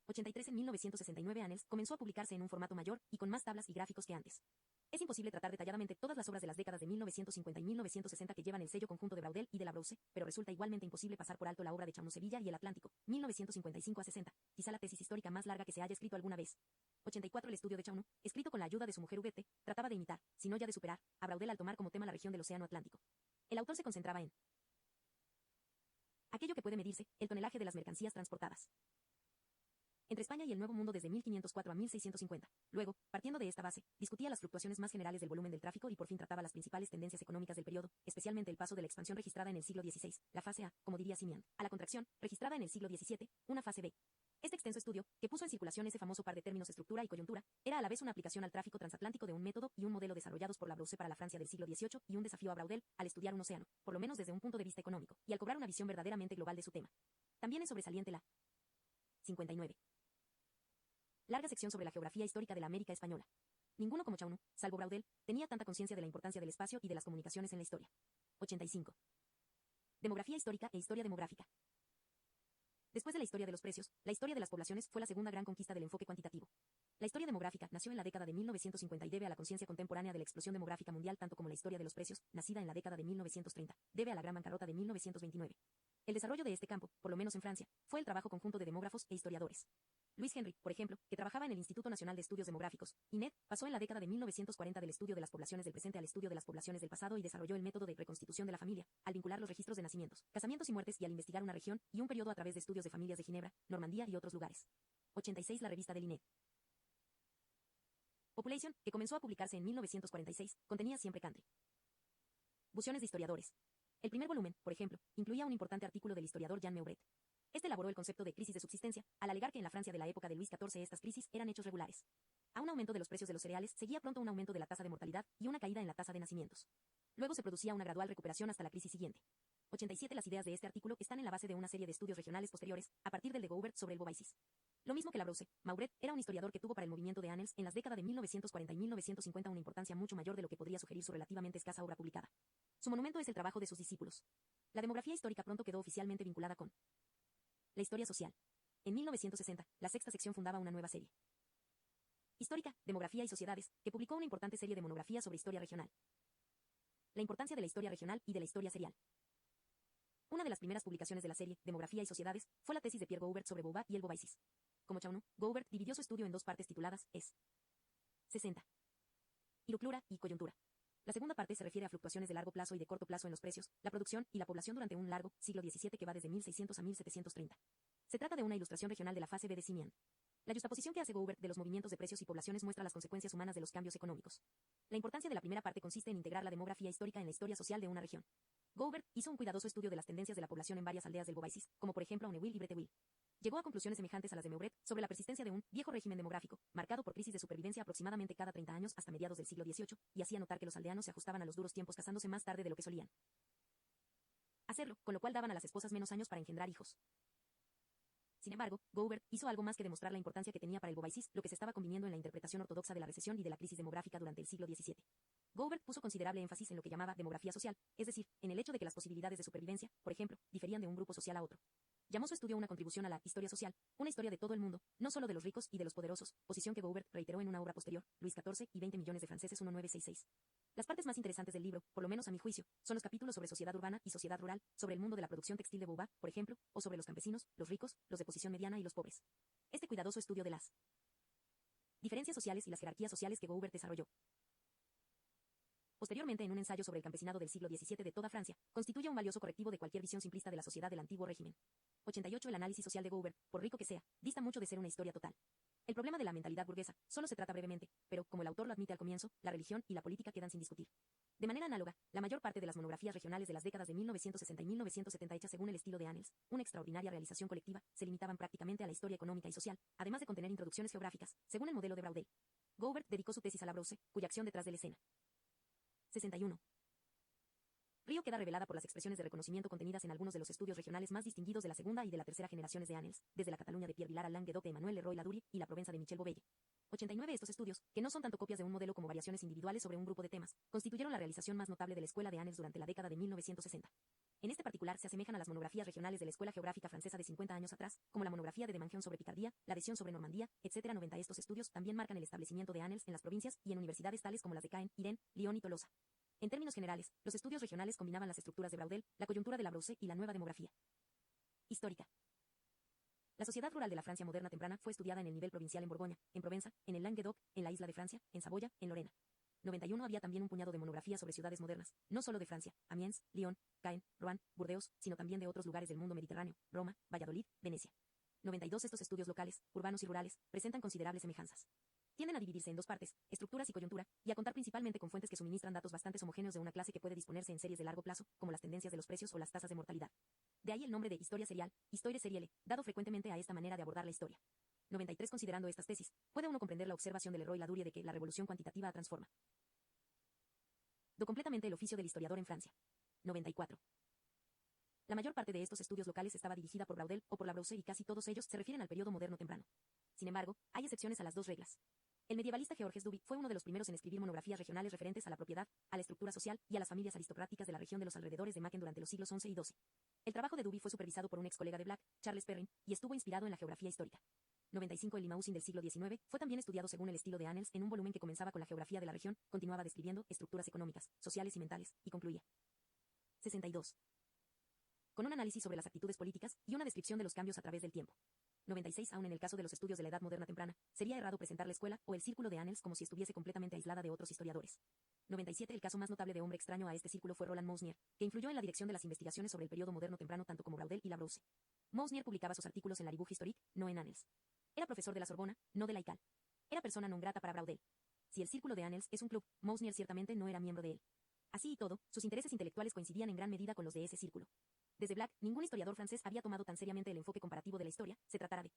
83 en 1969 Annals comenzó a publicarse en un formato mayor y con más tablas y gráficos que antes. Es imposible tratar detalladamente todas las obras de las décadas de 1950 y 1960 que llevan el sello conjunto de Braudel y de la Brousse, pero resulta igualmente imposible pasar por alto la obra de Chaunú Sevilla y El Atlántico, 1955 a 60, quizá la tesis histórica más larga que se haya escrito alguna vez. 84 El estudio de Chaunú, escrito con la ayuda de su mujer Huguette, trataba de imitar, si no ya de superar, a Braudel al tomar como tema la región del Océano Atlántico. El autor se concentraba en aquello que puede medirse, el tonelaje de las mercancías transportadas entre España y el Nuevo Mundo desde 1504 a 1650. Luego, partiendo de esta base, discutía las fluctuaciones más generales del volumen del tráfico y por fin trataba las principales tendencias económicas del periodo, especialmente el paso de la expansión registrada en el siglo XVI, la fase A, como diría Simian, a la contracción, registrada en el siglo XVII, una fase B. Este extenso estudio, que puso en circulación ese famoso par de términos estructura y coyuntura, era a la vez una aplicación al tráfico transatlántico de un método y un modelo desarrollados por la Brousse para la Francia del siglo XVIII y un desafío a Braudel al estudiar un océano, por lo menos desde un punto de vista económico, y al cobrar una visión verdaderamente global de su tema. También es sobresaliente la 59. Larga sección sobre la geografía histórica de la América española. Ninguno como Chaunú, salvo Braudel, tenía tanta conciencia de la importancia del espacio y de las comunicaciones en la historia. 85. Demografía histórica e historia demográfica. Después de la historia de los precios, la historia de las poblaciones fue la segunda gran conquista del enfoque cuantitativo. La historia demográfica nació en la década de 1950 y debe a la conciencia contemporánea de la explosión demográfica mundial tanto como la historia de los precios, nacida en la década de 1930, debe a la gran bancarrota de 1929. El desarrollo de este campo, por lo menos en Francia, fue el trabajo conjunto de demógrafos e historiadores. Louis Henry, por ejemplo, que trabajaba en el Instituto Nacional de Estudios Demográficos, INED, pasó en la década de 1940 del estudio de las poblaciones del presente al estudio de las poblaciones del pasado y desarrolló el método de reconstitución de la familia, al vincular los registros de nacimientos, casamientos y muertes y al investigar una región y un periodo a través de estudios de familias de Ginebra, Normandía y otros lugares. 86 La revista del INED. Population, que comenzó a publicarse en 1946, contenía siempre country. Buciones de historiadores. El primer volumen, por ejemplo, incluía un importante artículo del historiador Jean Meuret. Este elaboró el concepto de crisis de subsistencia, al alegar que en la Francia de la época de Luis XIV estas crisis eran hechos regulares. A un aumento de los precios de los cereales seguía pronto un aumento de la tasa de mortalidad y una caída en la tasa de nacimientos. Luego se producía una gradual recuperación hasta la crisis siguiente. 87 Las ideas de este artículo están en la base de una serie de estudios regionales posteriores, a partir del de Goubert sobre el bovaisis. Lo mismo que la Brousse, Mauret era un historiador que tuvo para el movimiento de Annals en las décadas de 1940 y 1950 una importancia mucho mayor de lo que podría sugerir su relativamente escasa obra publicada. Su monumento es el trabajo de sus discípulos. La demografía histórica pronto quedó oficialmente vinculada con la historia social. En 1960, la sexta sección fundaba una nueva serie histórica, demografía y sociedades, que publicó una importante serie de monografías sobre historia regional. La importancia de la historia regional y de la historia serial. Una de las primeras publicaciones de la serie, Demografía y Sociedades, fue la tesis de Pierre Goubert sobre Bouvat y el bovaisis. Como Chaunú, Goubert dividió su estudio en dos partes tituladas Es 60. Iruclura y coyuntura. La segunda parte se refiere a fluctuaciones de largo plazo y de corto plazo en los precios, la producción y la población durante un largo siglo XVII que va desde 1600 a 1730. Se trata de una ilustración regional de la fase B de Simian. La justaposición que hace Goubert de los movimientos de precios y poblaciones muestra las consecuencias humanas de los cambios económicos. La importancia de la primera parte consiste en integrar la demografía histórica en la historia social de una región. Goubert hizo un cuidadoso estudio de las tendencias de la población en varias aldeas del bovaisis, como por ejemplo Auneuil y Breteuil. Llegó a conclusiones semejantes a las de Meuret sobre la persistencia de un viejo régimen demográfico, marcado por crisis de supervivencia aproximadamente cada 30 años hasta mediados del siglo XVIII, y hacía notar que los aldeanos se ajustaban a los duros tiempos casándose más tarde de lo que solían hacerlo, con lo cual daban a las esposas menos años para engendrar hijos. Sin embargo, Goubert hizo algo más que demostrar la importancia que tenía para el bovaisis lo que se estaba conviniendo en la interpretación ortodoxa de la recesión y de la crisis demográfica durante el siglo XVII. Goubert puso considerable énfasis en lo que llamaba demografía social, es decir, en el hecho de que las posibilidades de supervivencia, por ejemplo, diferían de un grupo social a otro. Llamó su estudio una contribución a la historia social, una historia de todo el mundo, no solo de los ricos y de los poderosos, posición que Goubert reiteró en una obra posterior, Luis XIV y 20 millones de franceses 1966. Las partes más interesantes del libro, por lo menos a mi juicio, son los capítulos sobre sociedad urbana y sociedad rural, sobre el mundo de la producción textil de Bouvat, por ejemplo, o sobre los campesinos, los ricos, los de posición mediana y los pobres. Este cuidadoso estudio de las diferencias sociales y las jerarquías sociales que Goubert desarrolló posteriormente en un ensayo sobre el campesinado del siglo XVII de toda Francia, constituye un valioso correctivo de cualquier visión simplista de la sociedad del antiguo régimen. 88 El análisis social de Goubert, por rico que sea, dista mucho de ser una historia total. El problema de la mentalidad burguesa solo se trata brevemente, pero, como el autor lo admite al comienzo, la religión y la política quedan sin discutir. De manera análoga, la mayor parte de las monografías regionales de las décadas de 1960 y 1970 hechas según el estilo de Annals, una extraordinaria realización colectiva, se limitaban prácticamente a la historia económica y social, además de contener introducciones geográficas, según el modelo de Braudel. Goubert dedicó su tesis a la Brousse, cuya acción detrás de la escena 61. Río queda revelada por las expresiones de reconocimiento contenidas en algunos de los estudios regionales más distinguidos de la segunda y de la tercera generaciones de Annals, desde la Cataluña de Pierre Vilar al Languedoc de Emmanuel Leroy Ladurie y la Provenza de Michel Bobelle. 89 estos estudios, que no son tanto copias de un modelo como variaciones individuales sobre un grupo de temas, constituyeron la realización más notable de la Escuela de Annales durante la década de 1960. En este particular se asemejan a las monografías regionales de la Escuela Geográfica Francesa de 50 años atrás, como la monografía de Demangeon sobre Picardía, la adhesión sobre Normandía, etc. 90 estos estudios también marcan el establecimiento de Annales en las provincias y en universidades tales como las de Caen, Irén, Lyon y Tolosa. En términos generales, los estudios regionales combinaban las estructuras de Braudel, la coyuntura de la Brousse y la nueva demografía. Histórica. La sociedad rural de la Francia moderna temprana fue estudiada en el nivel provincial en Borgoña, en Provenza, en el Languedoc, en la isla de Francia, en Saboya, en Lorena. 91 había también un puñado de monografías sobre ciudades modernas, no solo de Francia, Amiens, Lyon, Caen, Rouen, Burdeos, sino también de otros lugares del mundo mediterráneo, Roma, Valladolid, Venecia. 92 estos estudios locales, urbanos y rurales, presentan considerables semejanzas. Tienden a dividirse en dos partes, estructuras y coyuntura, y a contar principalmente con fuentes que suministran datos bastante homogéneos de una clase que puede disponerse en series de largo plazo, como las tendencias de los precios o las tasas de mortalidad. De ahí el nombre de historia serial, histoire serielle, dado frecuentemente a esta manera de abordar la historia. 93 Considerando estas tesis, puede uno comprender la observación de Leroy-Ladurie de que la revolución cuantitativa transforma completamente el oficio del historiador en Francia. 94. La mayor parte de estos estudios locales estaba dirigida por Braudel o por la Brousse y casi todos ellos se refieren al periodo moderno temprano. Sin embargo, hay excepciones a las dos reglas. El medievalista Georges Duby fue uno de los primeros en escribir monografías regionales referentes a la propiedad, a la estructura social y a las familias aristocráticas de la región de los alrededores de Macken durante los siglos XI y XII. El trabajo de Duby fue supervisado por un ex colega de Black, Charles Perrin, y estuvo inspirado en la geografía histórica. 95 El Limousin del siglo XIX fue también estudiado según el estilo de Annales en un volumen que comenzaba con la geografía de la región, continuaba describiendo estructuras económicas, sociales y mentales, y concluía. 62. Con un análisis sobre las actitudes políticas y una descripción de los cambios a través del tiempo. 96 Aún en el caso de los estudios de la Edad Moderna temprana, sería errado presentar la escuela o el círculo de Annales como si estuviese completamente aislada de otros historiadores. 97 El caso más notable de hombre extraño a este círculo fue Roland Mousnier, que influyó en la dirección de las investigaciones sobre el periodo moderno temprano tanto como Braudel y la Brousse. Mousnier publicaba sus artículos en la Revue Historique, no en Annales. Era profesor de la Sorbona, no de la ICAL. Era persona non grata para Braudel. Si el círculo de Annales es un club, Mousnier ciertamente no era miembro de él. Así y todo, sus intereses intelectuales coincidían en gran medida con los de ese círculo. Desde Black, ningún historiador francés había tomado tan seriamente el enfoque comparativo de la historia, se tratará de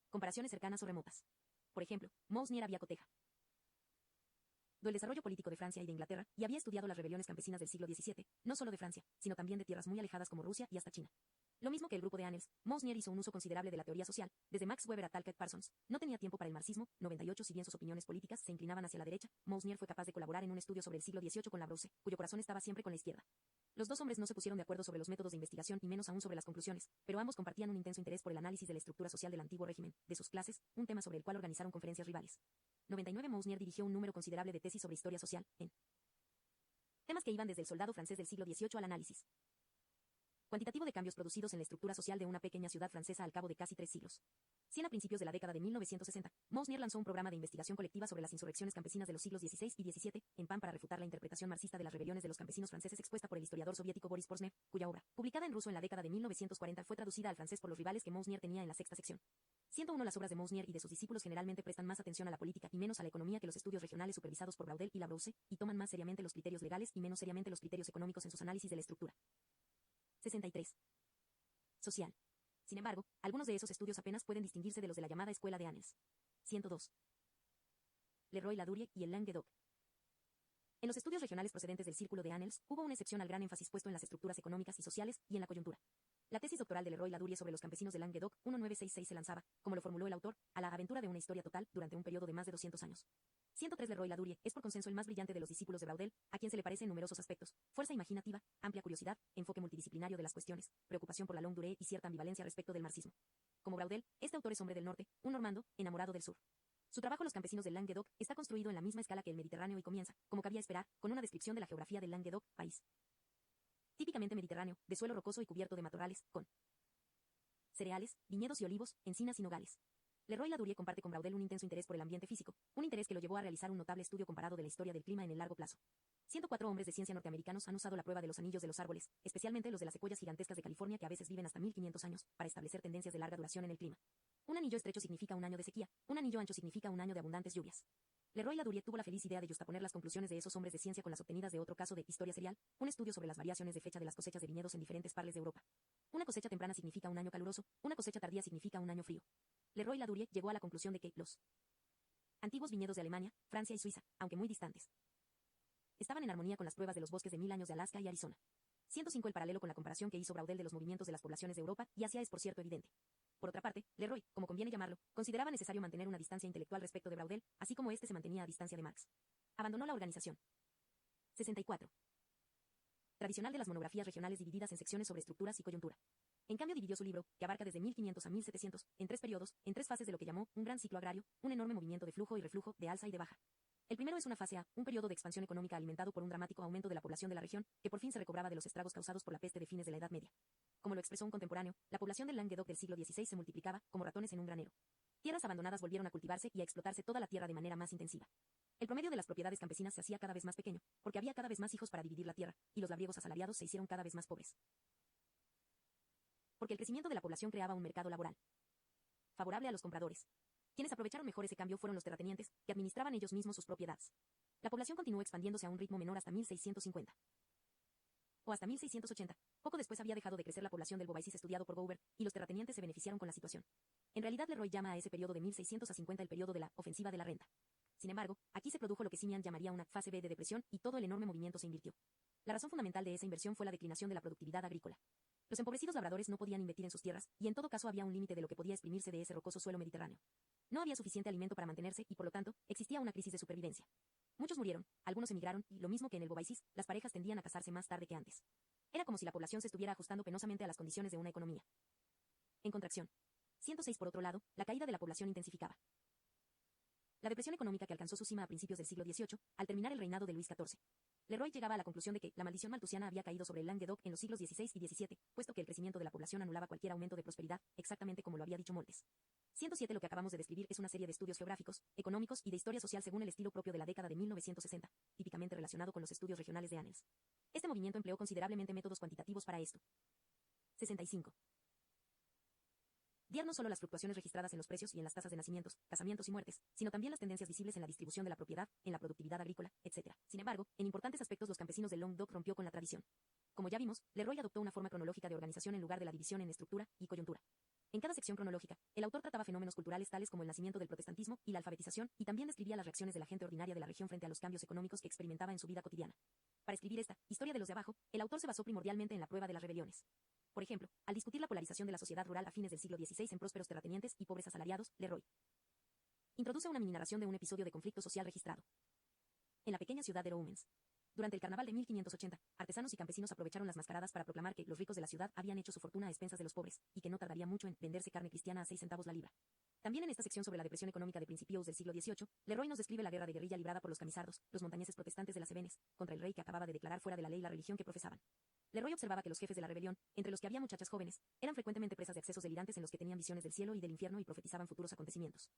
comparaciones cercanas o remotas. Por ejemplo, Mousnier había coteja del desarrollo político de Francia y de Inglaterra, y había estudiado las rebeliones campesinas del siglo XVII, no solo de Francia, sino también de tierras muy alejadas como Rusia y hasta China. Lo mismo que el grupo de Annales, Mousnier hizo un uso considerable de la teoría social, desde Max Weber a Talcott Parsons. No tenía tiempo para el marxismo. 98 Si bien sus opiniones políticas se inclinaban hacia la derecha, Mousnier fue capaz de colaborar en un estudio sobre el siglo XVIII con la Brousse, cuyo corazón estaba siempre con la izquierda. Los dos hombres no se pusieron de acuerdo sobre los métodos de investigación y menos aún sobre las conclusiones, pero ambos compartían un intenso interés por el análisis de la estructura social del antiguo régimen, de sus clases, un tema sobre el cual organizaron conferencias rivales. 99 Mousnier dirigió un número considerable de tesis sobre historia social, en temas que iban desde el soldado francés del siglo XVIII al análisis cuantitativo de cambios producidos en la estructura social de una pequeña ciudad francesa al cabo de casi 3 siglos. Si a principios de la década de 1960, Mousnier lanzó un programa de investigación colectiva sobre las insurrecciones campesinas de los siglos XVI y XVII, en PAN para refutar la interpretación marxista de las rebeliones de los campesinos franceses expuesta por el historiador soviético Boris Porsnev, cuya obra, publicada en ruso en la década de 1940, fue traducida al francés por los rivales que Mousnier tenía en la sexta sección. 101 Las obras de Mousnier y de sus discípulos generalmente prestan más atención a la política y menos a la economía que los estudios regionales supervisados por Braudel y la Brousse, y toman más seriamente los criterios legales y menos seriamente los criterios económicos en sus análisis de la estructura. 63. Social. Sin embargo, algunos de esos estudios apenas pueden distinguirse de los de la llamada Escuela de Annales. 102. Leroy-Ladurie y el Languedoc. En los estudios regionales procedentes del círculo de Annales, hubo una excepción al gran énfasis puesto en las estructuras económicas y sociales y en la coyuntura. La tesis doctoral de Leroy-Ladurie sobre los campesinos de Languedoc, 1966, se lanzaba, como lo formuló el autor, a la aventura de una historia total durante un periodo de más de 200 años. 103 Leroy-Ladurie es por consenso el más brillante de los discípulos de Braudel, a quien se le parece en numerosos aspectos: fuerza imaginativa, amplia curiosidad, enfoque multidisciplinario de las cuestiones, preocupación por la longue durée y cierta ambivalencia respecto del marxismo. Como Braudel, este autor es hombre del norte, un normando, enamorado del sur. Su trabajo Los campesinos del Languedoc está construido en la misma escala que el Mediterráneo y comienza, como cabía esperar, con una descripción de la geografía del Languedoc, país típicamente mediterráneo, de suelo rocoso y cubierto de matorrales, con cereales, viñedos y olivos, encinas y nogales. Leroy-Ladurie comparte con Braudel un intenso interés por el ambiente físico, un interés que lo llevó a realizar un notable estudio comparado de la historia del clima en el largo plazo. 104 hombres de ciencia norteamericanos han usado la prueba de los anillos de los árboles, especialmente los de las secuoyas gigantescas de California que a veces viven hasta 1500 años, para establecer tendencias de larga duración en el clima. Un anillo estrecho significa un año de sequía, un anillo ancho significa un año de abundantes lluvias. Leroy-Ladurie tuvo la feliz idea de justaponer las conclusiones de esos hombres de ciencia con las obtenidas de otro caso de historia serial, un estudio sobre las variaciones de fecha de las cosechas de viñedos en diferentes partes de Europa. Una cosecha temprana significa un año caluroso, una cosecha tardía significa un año frío. Leroy-Ladurie llegó a la conclusión de que los antiguos viñedos de Alemania, Francia y Suiza, aunque muy distantes, estaban en armonía con las pruebas de los bosques de 1000 años de Alaska y Arizona. 105 El paralelo con la comparación que hizo Braudel de los movimientos de las poblaciones de Europa y Asia es por cierto evidente. Por otra parte, Leroy, como conviene llamarlo, consideraba necesario mantener una distancia intelectual respecto de Braudel, así como éste se mantenía a distancia de Marx. Abandonó la organización. 64. Tradicional de las monografías regionales divididas en secciones sobre estructuras y coyuntura. En cambio dividió su libro, que abarca desde 1500 a 1700, en 3 periodos, en 3 fases de lo que llamó un gran ciclo agrario, un enorme movimiento de flujo y reflujo, de alza y de baja. El primero es una fase A, un periodo de expansión económica alimentado por un dramático aumento de la población de la región, que por fin se recobraba de los estragos causados por la peste de fines de la Edad Media. Como lo expresó un contemporáneo, la población del Languedoc del siglo XVI se multiplicaba, como ratones en un granero. Tierras abandonadas volvieron a cultivarse y a explotarse toda la tierra de manera más intensiva. El promedio de las propiedades campesinas se hacía cada vez más pequeño, porque había cada vez más hijos para dividir la tierra, y los labriegos asalariados se hicieron cada vez más pobres. Porque el crecimiento de la población creaba un mercado laboral favorable a los compradores. Quienes aprovecharon mejor ese cambio fueron los terratenientes, que administraban ellos mismos sus propiedades. La población continuó expandiéndose a un ritmo menor hasta 1650. O hasta 1680. Poco después había dejado de crecer la población del Beauvaisis estudiado por Gouver, y los terratenientes se beneficiaron con la situación. En realidad Leroy llama a ese periodo de 1600 a 50 el periodo de la ofensiva de la renta. Sin embargo, aquí se produjo lo que Simian llamaría una fase B de depresión, y todo el enorme movimiento se invirtió. La razón fundamental de esa inversión fue la declinación de la productividad agrícola. Los empobrecidos labradores no podían invertir en sus tierras, y en todo caso había un límite de lo que podía exprimirse de ese rocoso suelo mediterráneo. No había suficiente alimento para mantenerse y por lo tanto, existía una crisis de supervivencia. Muchos murieron, algunos emigraron, y lo mismo que en el Beauvaisis, las parejas tendían a casarse más tarde que antes. Era como si la población se estuviera ajustando penosamente a las condiciones de una economía en contracción. 106. Por otro lado, la caída de la población intensificaba la depresión económica que alcanzó su cima a principios del siglo XVIII, al terminar el reinado de Luis XIV. Leroy llegaba a la conclusión de que la maldición malthusiana había caído sobre el Languedoc en los siglos XVI y XVII, puesto que el crecimiento de la población anulaba cualquier aumento de prosperidad, exactamente como lo había dicho Moltes. 107. Lo que acabamos de describir es una serie de estudios geográficos, económicos y de historia social según el estilo propio de la década de 1960, típicamente relacionado con los estudios regionales de Annals. Este movimiento empleó considerablemente métodos cuantitativos para esto. 65. Guiar no solo las fluctuaciones registradas en los precios y en las tasas de nacimientos, casamientos y muertes, sino también las tendencias visibles en la distribución de la propiedad, en la productividad agrícola, etc. Sin embargo, en importantes aspectos los campesinos del Languedoc rompió con la tradición. Como ya vimos, Leroy adoptó una forma cronológica de organización en lugar de la división en estructura y coyuntura. En cada sección cronológica, el autor trataba fenómenos culturales tales como el nacimiento del protestantismo y la alfabetización, y también describía las reacciones de la gente ordinaria de la región frente a los cambios económicos que experimentaba en su vida cotidiana. Para escribir esta historia de los de abajo, el autor se basó primordialmente en la prueba de las rebeliones. Por ejemplo, al discutir la polarización de la sociedad rural a fines del siglo XVI en prósperos terratenientes y pobres asalariados, Leroy introduce una mini narración de un episodio de conflicto social registrado en la pequeña ciudad de Roumens. Durante el carnaval de 1580, artesanos y campesinos aprovecharon las mascaradas para proclamar que los ricos de la ciudad habían hecho su fortuna a expensas de los pobres, y que no tardaría mucho en venderse carne cristiana a 6 centavos la libra. También en esta sección sobre la depresión económica de principios del siglo XVIII, Leroy nos describe la guerra de guerrilla librada por los camisardos, los montañeses protestantes de las Cevenes, contra el rey que acababa de declarar fuera de la ley la religión que profesaban. Leroy observaba que los jefes de la rebelión, entre los que había muchachas jóvenes, eran frecuentemente presas de excesos delirantes en los que tenían visiones del cielo y del infierno y profetizaban futuros acontecimientos.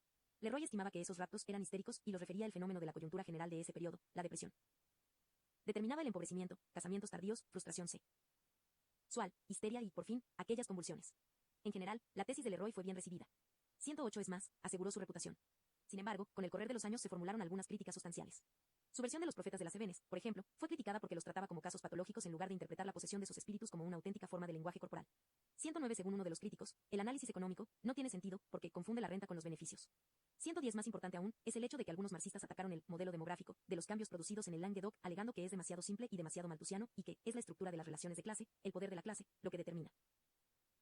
Leroy estimaba que esos raptos eran histéricos y los refería al fenómeno de la coyuntura general de ese periodo, la depresión. Determinaba el empobrecimiento, casamientos tardíos, frustración sexual, histeria y, por fin, aquellas convulsiones. En general, la tesis de Leroy fue bien recibida. 108 es más, aseguró su reputación. Sin embargo, con el correr de los años se formularon algunas críticas sustanciales. Su versión de los profetas de las Cevenes, por ejemplo, fue criticada porque los trataba como casos patológicos en lugar de interpretar la posesión de sus espíritus como una auténtica forma de lenguaje corporal. 109. Según uno de los críticos, el análisis económico no tiene sentido porque confunde la renta con los beneficios. 110. Más importante aún, es el hecho de que algunos marxistas atacaron el modelo demográfico de los cambios producidos en el Languedoc, alegando que es demasiado simple y demasiado malthusiano, y que es la estructura de las relaciones de clase, el poder de la clase, lo que determina.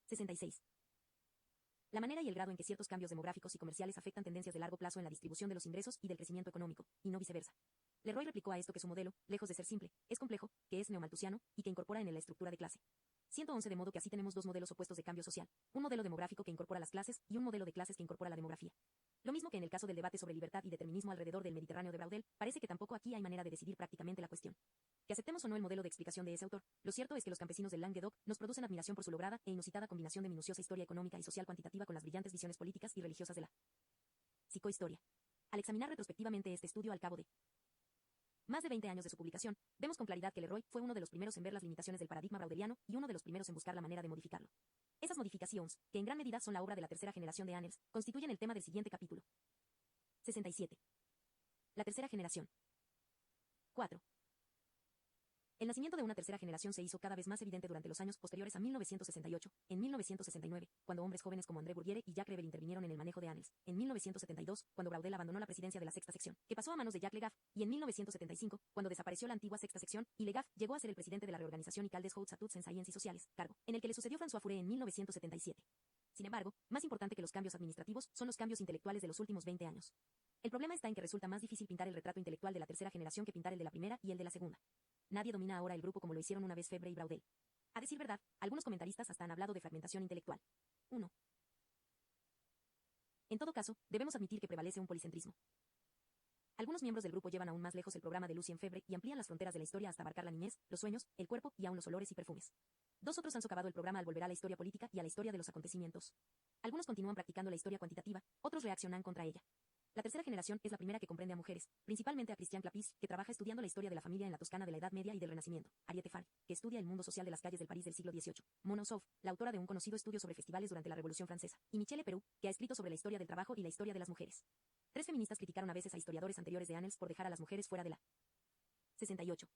66. La manera y el grado en que ciertos cambios demográficos y comerciales afectan tendencias de largo plazo en la distribución de los ingresos y del crecimiento económico, y no viceversa. Leroy replicó a esto que su modelo, lejos de ser simple, es complejo, que es neomalthusiano, y que incorpora en él la estructura de clase. 111. De modo que así tenemos dos modelos opuestos de cambio social, un modelo demográfico que incorpora las clases y un modelo de clases que incorpora la demografía. Lo mismo que en el caso del debate sobre libertad y determinismo alrededor del Mediterráneo de Braudel, parece que tampoco aquí hay manera de decidir prácticamente la cuestión. Que aceptemos o no el modelo de explicación de ese autor, lo cierto es que los campesinos del Languedoc nos producen admiración por su lograda e inusitada combinación de minuciosa historia económica y social cuantitativa con las brillantes visiones políticas y religiosas de la psicohistoria. Al examinar retrospectivamente este estudio al cabo de más de 20 años de su publicación, vemos con claridad que Leroy fue uno de los primeros en ver las limitaciones del paradigma braudeliano y uno de los primeros en buscar la manera de modificarlo. Esas modificaciones, que en gran medida son la obra de la tercera generación de Annals, constituyen el tema del siguiente capítulo. 67. La tercera generación. 4. El nacimiento de una tercera generación se hizo cada vez más evidente durante los años posteriores a 1968, en 1969, cuando hombres jóvenes como André Bourdieu y Jacques Revel intervinieron en el manejo de Annals, en 1972, cuando Braudel abandonó la presidencia de la sexta sección, que pasó a manos de Jacques Legave, y en 1975, cuando desapareció la antigua sexta sección, y Legave llegó a ser el presidente de la reorganización Icaldes Hautes Études en Sciences Sociales, cargo en el que le sucedió François Furet en 1977. Sin embargo, más importante que los cambios administrativos son los cambios intelectuales de los últimos 20 años. El problema está en que resulta más difícil pintar el retrato intelectual de la tercera generación que pintar el de la primera y el de la segunda. Nadie domina ahora el grupo como lo hicieron una vez Febre y Braudel. A decir verdad, algunos comentaristas hasta han hablado de fragmentación intelectual. 1. En todo caso, debemos admitir que prevalece un policentrismo. Algunos miembros del grupo llevan aún más lejos el programa de Lucien Febvre y amplían las fronteras de la historia hasta abarcar la niñez, los sueños, el cuerpo y aún los olores y perfumes. Dos otros han socavado el programa al volver a la historia política y a la historia de los acontecimientos. Algunos continúan practicando la historia cuantitativa, otros reaccionan contra ella. La tercera generación es la primera que comprende a mujeres, principalmente a Christiane Clapis, que trabaja estudiando la historia de la familia en la Toscana de la Edad Media y del Renacimiento, Ariette Farr, que estudia el mundo social de las calles del París del siglo XVIII, Mona Sof, la autora de un conocido estudio sobre festivales durante la Revolución Francesa, y Michele Perú, que ha escrito sobre la historia del trabajo y la historia de las mujeres. Tres feministas criticaron a veces a historiadores anteriores de Annals por dejar a las mujeres fuera de la 68.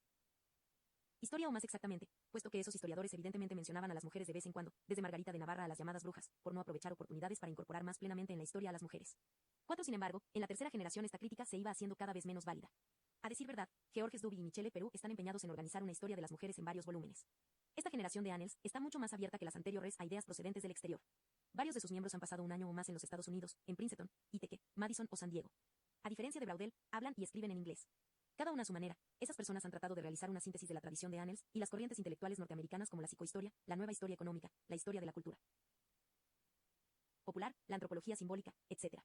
Historia o más exactamente, puesto que esos historiadores evidentemente mencionaban a las mujeres de vez en cuando, desde Margarita de Navarra a las llamadas brujas, por no aprovechar oportunidades para incorporar más plenamente en la historia a las mujeres. 4. Sin embargo, en la tercera generación esta crítica se iba haciendo cada vez menos válida. A decir verdad, Georges Duby y Michele Perú están empeñados en organizar una historia de las mujeres en varios volúmenes. Esta generación de Annals está mucho más abierta que las anteriores a ideas procedentes del exterior. Varios de sus miembros han pasado un año o más en los Estados Unidos, en Princeton, Ithaca, Madison o San Diego. A diferencia de Braudel, hablan y escriben en inglés. Cada una a su manera, esas personas han tratado de realizar una síntesis de la tradición de Annals y las corrientes intelectuales norteamericanas como la psicohistoria, la nueva historia económica, la historia de la cultura popular, la antropología simbólica, etc.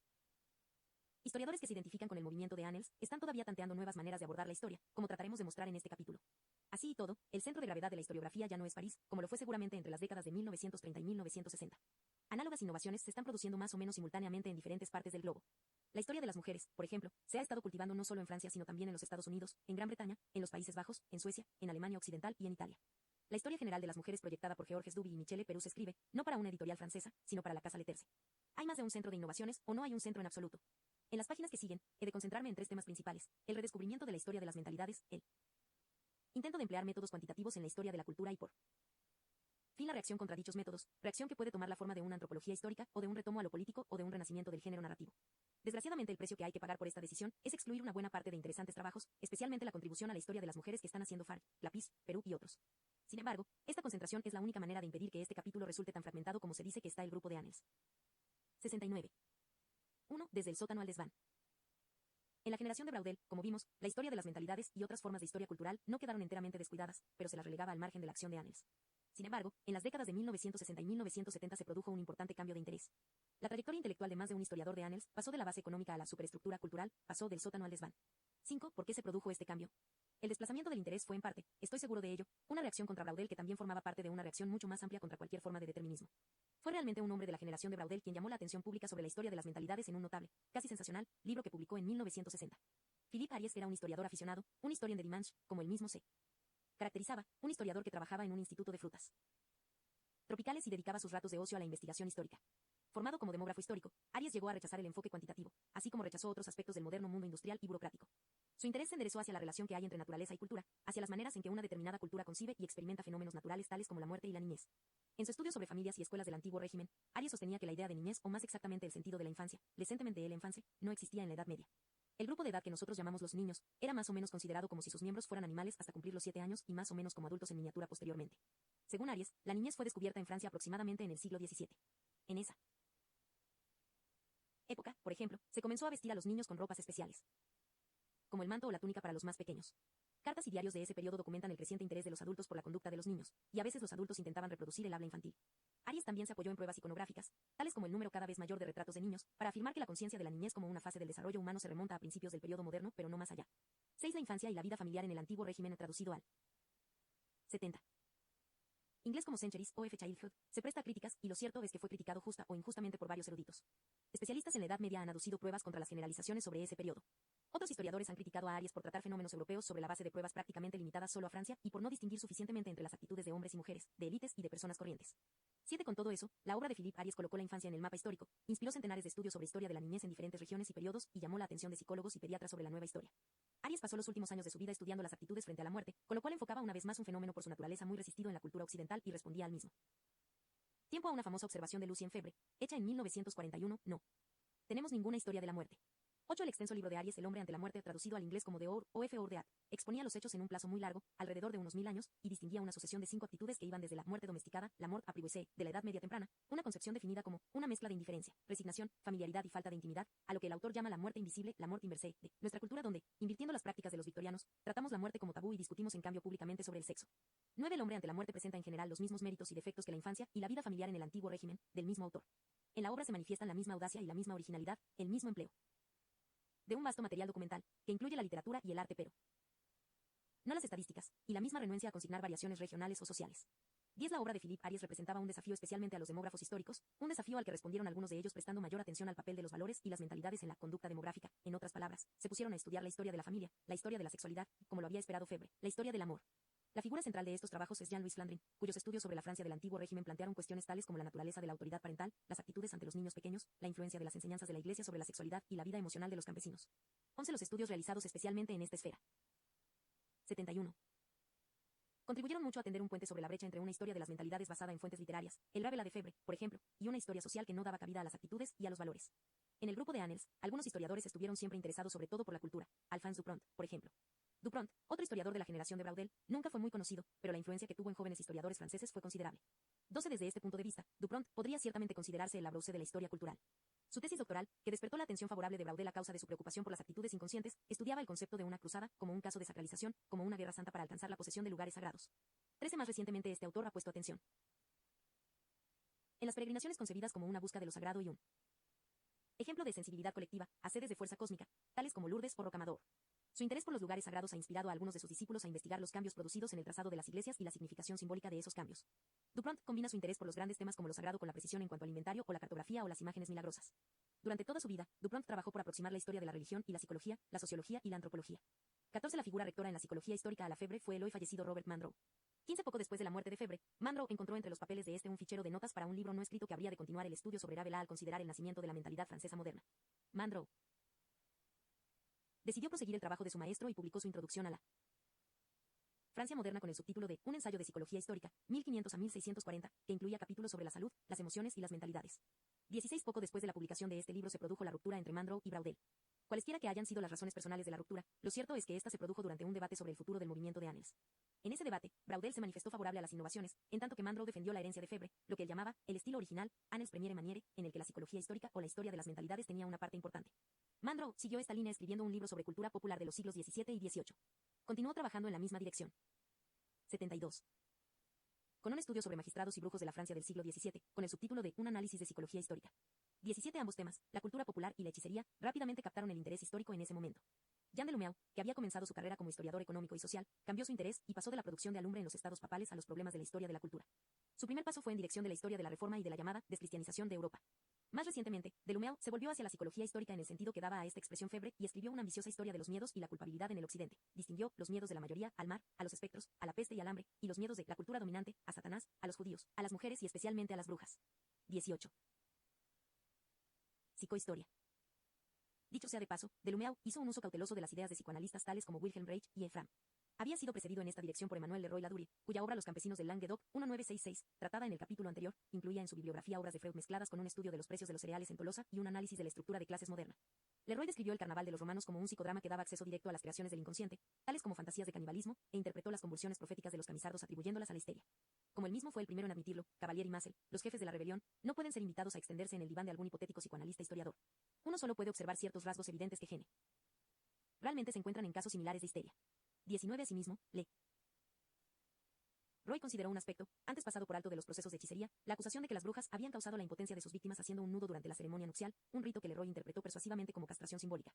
Historiadores que se identifican con el movimiento de Annals están todavía tanteando nuevas maneras de abordar la historia, como trataremos de mostrar en este capítulo. Así y todo, el centro de gravedad de la historiografía ya no es París, como lo fue seguramente entre las décadas de 1930 y 1960. Análogas innovaciones se están produciendo más o menos simultáneamente en diferentes partes del globo. La historia de las mujeres, por ejemplo, se ha estado cultivando no solo en Francia sino también en los Estados Unidos, en Gran Bretaña, en los Países Bajos, en Suecia, en Alemania Occidental y en Italia. La historia general de las mujeres proyectada por Georges Duby y Michele Perú se escribe, no para una editorial francesa, sino para la casa Leterse. ¿Hay más de un centro de innovaciones o no hay un centro en absoluto? En las páginas que siguen, he de concentrarme en tres temas principales: el redescubrimiento de la historia de las mentalidades, el intento de emplear métodos cuantitativos en la historia de la cultura y por fin la reacción contra dichos métodos, reacción que puede tomar la forma de una antropología histórica, o de un retomo a lo político, o de un renacimiento del género narrativo. Desgraciadamente el precio que hay que pagar por esta decisión es excluir una buena parte de interesantes trabajos, especialmente la contribución a la historia de las mujeres que están haciendo Farr, Clapis, Perú y otros. Sin embargo, esta concentración es la única manera de impedir que este capítulo resulte tan fragmentado como se dice que está el grupo de Annals. 69. 1. Desde el sótano al desván. En la generación de Braudel, como vimos, la historia de las mentalidades y otras formas de historia cultural no quedaron enteramente descuidadas, pero se las relegaba al margen de la acción de Annals. Sin embargo, en las décadas de 1960 y 1970 se produjo un importante cambio de interés. La trayectoria intelectual de más de un historiador de Annals pasó de la base económica a la superestructura cultural, pasó del sótano al desván. 5. ¿Por qué se produjo este cambio? El desplazamiento del interés fue en parte, estoy seguro de ello, una reacción contra Braudel que también formaba parte de una reacción mucho más amplia contra cualquier forma de determinismo. Fue realmente un hombre de la generación de Braudel quien llamó la atención pública sobre la historia de las mentalidades en un notable, casi sensacional, libro que publicó en 1960. Philippe Ariès era un historiador aficionado, un historien de dimanche, como él mismo se caracterizaba, un historiador que trabajaba en un instituto de frutas tropicales y dedicaba sus ratos de ocio a la investigación histórica. Formado como demógrafo histórico, Ariès llegó a rechazar el enfoque cuantitativo, así como rechazó otros aspectos del moderno mundo industrial y burocrático. Su interés se enderezó hacia la relación que hay entre naturaleza y cultura, hacia las maneras en que una determinada cultura concibe y experimenta fenómenos naturales tales como la muerte y la niñez. En su estudio sobre familias y escuelas del antiguo régimen, Ariès sostenía que la idea de niñez, o más exactamente el sentido de la infancia, le sentiment de l'enfance, no existía en la Edad Media. El grupo de edad que nosotros llamamos los niños, era más o menos considerado como si sus miembros fueran animales hasta cumplir los 7 años y más o menos como adultos en miniatura posteriormente. Según Ariès, la niñez fue descubierta en Francia aproximadamente en el siglo XVII. En esa época, por ejemplo, se comenzó a vestir a los niños con ropas especiales, como el manto o la túnica para los más pequeños. Cartas y diarios de ese periodo documentan el creciente interés de los adultos por la conducta de los niños, y a veces los adultos intentaban reproducir el habla infantil. Ariès también se apoyó en pruebas iconográficas, tales como el número cada vez mayor de retratos de niños, para afirmar que la conciencia de la niñez como una fase del desarrollo humano se remonta a principios del periodo moderno, pero no más allá. 6. La infancia y la vida familiar en el antiguo régimen traducido al 70. Inglés como Centuries of Childhood, se presta a críticas, y lo cierto es que fue criticado justa o injustamente por varios eruditos. Especialistas en la Edad Media han aducido pruebas contra las generalizaciones sobre ese periodo. Otros historiadores han criticado a Ariès por tratar fenómenos europeos sobre la base de pruebas prácticamente limitadas solo a Francia y por no distinguir suficientemente entre las actitudes de hombres y mujeres, de élites y de personas corrientes. 7. Con todo eso, la obra de Philippe Ariès colocó la infancia en el mapa histórico, inspiró centenares de estudios sobre historia de la niñez en diferentes regiones y periodos y llamó la atención de psicólogos y pediatras sobre la nueva historia. Ariès pasó los últimos años de su vida estudiando las actitudes frente a la muerte, con lo cual enfocaba una vez más un fenómeno por su naturaleza muy resistido en la cultura occidental y respondía al mismo tiempo a una famosa observación de Lucien Febvre, hecha en 1941, no tenemos ninguna historia de la muerte. 8. El extenso libro de Aries, El hombre ante la muerte, traducido al inglés como The Hour o F. Hour de At, exponía los hechos en un plazo muy largo, alrededor de unos 1000 años, y distinguía una sucesión de 5 actitudes que iban desde la muerte domesticada, la mort apprivoisée, de la edad media temprana, una concepción definida como una mezcla de indiferencia, resignación, familiaridad y falta de intimidad, a lo que el autor llama la muerte invisible, la mort inversée, de nuestra cultura donde, invirtiendo las prácticas de los victorianos, tratamos la muerte como tabú y discutimos en cambio públicamente sobre el sexo. 9. El hombre ante la muerte presenta en general los mismos méritos y defectos que la infancia y la vida familiar en el antiguo régimen, del mismo autor. En la obra se manifiestan la misma audacia y la misma originalidad, el mismo empleo de un vasto material documental, que incluye la literatura y el arte pero no las estadísticas, y la misma renuencia a consignar variaciones regionales o sociales. 10. La obra de Philippe Aries representaba un desafío especialmente a los demógrafos históricos, un desafío al que respondieron algunos de ellos prestando mayor atención al papel de los valores y las mentalidades en la conducta demográfica. En otras palabras, se pusieron a estudiar la historia de la familia, la historia de la sexualidad, como lo había esperado Febre, la historia del amor. La figura central de estos trabajos es Jean-Louis Flandrin, cuyos estudios sobre la Francia del antiguo régimen plantearon cuestiones tales como la naturaleza de la autoridad parental, las actitudes ante los niños pequeños, la influencia de las enseñanzas de la Iglesia sobre la sexualidad y la vida emocional de los campesinos. 11. Los estudios realizados especialmente en esta esfera. 71. Contribuyeron mucho a tender un puente sobre la brecha entre una historia de las mentalidades basada en fuentes literarias, el Rabelais de Febre, por ejemplo, y una historia social que no daba cabida a las actitudes y a los valores. En el grupo de Annels, algunos historiadores estuvieron siempre interesados sobre todo por la cultura, Alphonse Dupont, por ejemplo. Dupont, otro historiador de la generación de Braudel, nunca fue muy conocido, pero la influencia que tuvo en jóvenes historiadores franceses fue considerable. 12. Desde este punto de vista, Dupont podría ciertamente considerarse el Larousse de la historia cultural. Su tesis doctoral, que despertó la atención favorable de Braudel a causa de su preocupación por las actitudes inconscientes, estudiaba el concepto de una cruzada como un caso de sacralización, como una guerra santa para alcanzar la posesión de lugares sagrados. 13. Más recientemente este autor ha puesto atención en las peregrinaciones concebidas como una busca de lo sagrado y un ejemplo de sensibilidad colectiva, a sedes de fuerza cósmica, tales como Lourdes o Rocamadour. Su interés por los lugares sagrados ha inspirado a algunos de sus discípulos a investigar los cambios producidos en el trazado de las iglesias y la significación simbólica de esos cambios. Dupont combina su interés por los grandes temas como lo sagrado con la precisión en cuanto al inventario o la cartografía o las imágenes milagrosas. Durante toda su vida, Dupont trabajó por aproximar la historia de la religión y la psicología, la sociología y la antropología. 14. La figura rectora en la psicología histórica a la Febre fue el hoy fallecido Robert Mandrou. 15. Poco después de la muerte de Febre, Mandrou encontró entre los papeles de este un fichero de notas para un libro no escrito que habría de continuar el estudio sobre Rabelais al considerar el nacimiento de la mentalidad francesa moderna. Mandrou decidió proseguir el trabajo de su maestro y publicó su introducción a la Francia moderna con el subtítulo de Un ensayo de psicología histórica, 1500 a 1640, que incluía capítulos sobre la salud, las emociones y las mentalidades. 16. Poco después de la publicación de este libro se produjo la ruptura entre Mandrou y Braudel. Cualesquiera que hayan sido las razones personales de la ruptura, lo cierto es que esta se produjo durante un debate sobre el futuro del movimiento de Annels. En ese debate, Braudel se manifestó favorable a las innovaciones, en tanto que Mandrou defendió la herencia de Febre, lo que él llamaba el estilo original, Annels première manière, en el que la psicología histórica o la historia de las mentalidades tenía una parte importante. Mandrou siguió esta línea escribiendo un libro sobre cultura popular de los siglos XVII y XVIII. Continuó trabajando en la misma dirección. 72. Con un estudio sobre magistrados y brujos de la Francia del siglo XVII, con el subtítulo de Un análisis de psicología histórica. 17. Ambos temas, la cultura popular y la hechicería, rápidamente captaron el interés histórico en ese momento. Jean de Luméau, que había comenzado su carrera como historiador económico y social, cambió su interés y pasó de la producción de alumbre en los estados papales a los problemas de la historia de la cultura. Su primer paso fue en dirección de la historia de la Reforma y de la llamada descristianización de Europa. Más recientemente, de Luméau se volvió hacia la psicología histórica en el sentido que daba a esta expresión Febre y escribió una ambiciosa historia de los miedos y la culpabilidad en el occidente. Distinguió los miedos de la mayoría al mar, a los espectros, a la peste y al hambre, y los miedos de la cultura dominante, a Satanás, a los judíos, a las mujeres y especialmente a las brujas. 18. Psicohistoria. Dicho sea de paso, de Luméau hizo un uso cauteloso de las ideas de psicoanalistas tales como Wilhelm Reich y Efram. Había sido precedido en esta dirección por Emmanuel Leroy-Ladurie, cuya obra Los campesinos del Languedoc, 1966, tratada en el capítulo anterior, incluía en su bibliografía obras de Freud mezcladas con un estudio de los precios de los cereales en Tolosa y un análisis de la estructura de clases moderna. Leroy describió el carnaval de los romanos como un psicodrama que daba acceso directo a las creaciones del inconsciente, tales como fantasías de canibalismo, e interpretó las convulsiones proféticas de los camisardos atribuyéndolas a la histeria. Como él mismo fue el primero en admitirlo, Cavalier y Massel, los jefes de la rebelión, no pueden ser invitados a extenderse en el diván de algún hipotético psicoanalista historiador. Uno solo puede observar ciertos rasgos evidentes que realmente se encuentran en casos similares de histeria. 19. Asimismo, Roy consideró un aspecto, antes pasado por alto de los procesos de hechicería, la acusación de que las brujas habían causado la impotencia de sus víctimas haciendo un nudo durante la ceremonia nupcial, un rito que Leroy interpretó persuasivamente como castración simbólica.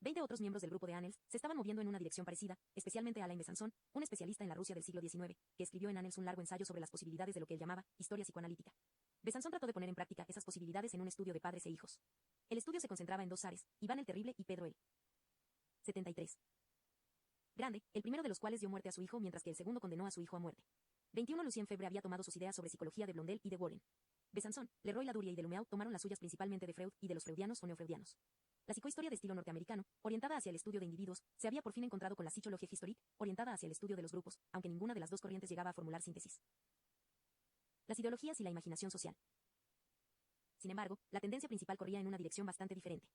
20 otros miembros del grupo de Annels se estaban moviendo en una dirección parecida, especialmente Alain Besançon, un especialista en la Rusia del siglo XIX, que escribió en Annels un largo ensayo sobre las posibilidades de lo que él llamaba historia psicoanalítica. Besançon trató de poner en práctica esas posibilidades en un estudio de padres e hijos. El estudio se concentraba en dos zares, Iván el Terrible y Pedro el 73. Grande, el primero de los cuales dio muerte a su hijo mientras que el segundo condenó a su hijo a muerte. 21. Lucien Febvre había tomado sus ideas sobre psicología de Blondel y de Warren. Besançon, Leroy-Ladurie y de Luméau tomaron las suyas principalmente de Freud y de los freudianos o neofreudianos. La psicohistoria de estilo norteamericano, orientada hacia el estudio de individuos, se había por fin encontrado con la psychologie historique, orientada hacia el estudio de los grupos, aunque ninguna de las dos corrientes llegaba a formular síntesis. Las ideologías y la imaginación social. Sin embargo, la tendencia principal corría en una dirección bastante diferente.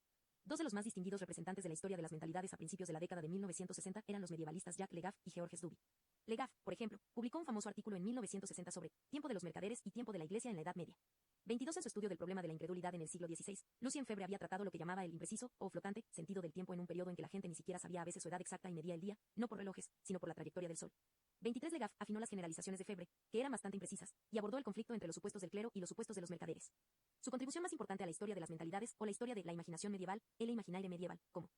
Dos de los más distinguidos representantes de la historia de las mentalidades a principios de la década de 1960 eran los medievalistas Jacques Le Goff y Georges Duby. Le Goff, por ejemplo, publicó un famoso artículo en 1960 sobre tiempo de los mercaderes y tiempo de la Iglesia en la Edad Media. 22 En su estudio del problema de la incredulidad en el siglo XVI, Lucien Febvre había tratado lo que llamaba el impreciso o flotante sentido del tiempo en un periodo en que la gente ni siquiera sabía a veces su edad exacta y medía el día, no por relojes, sino por la trayectoria del sol. 23 Le Goff afinó las generalizaciones de Febvre, que eran bastante imprecisas, y abordó el conflicto entre los supuestos del clero y los supuestos de los mercaderes. Su contribución más importante a la historia de las mentalidades o la historia de la imaginación medieval, el imaginaire medieval, como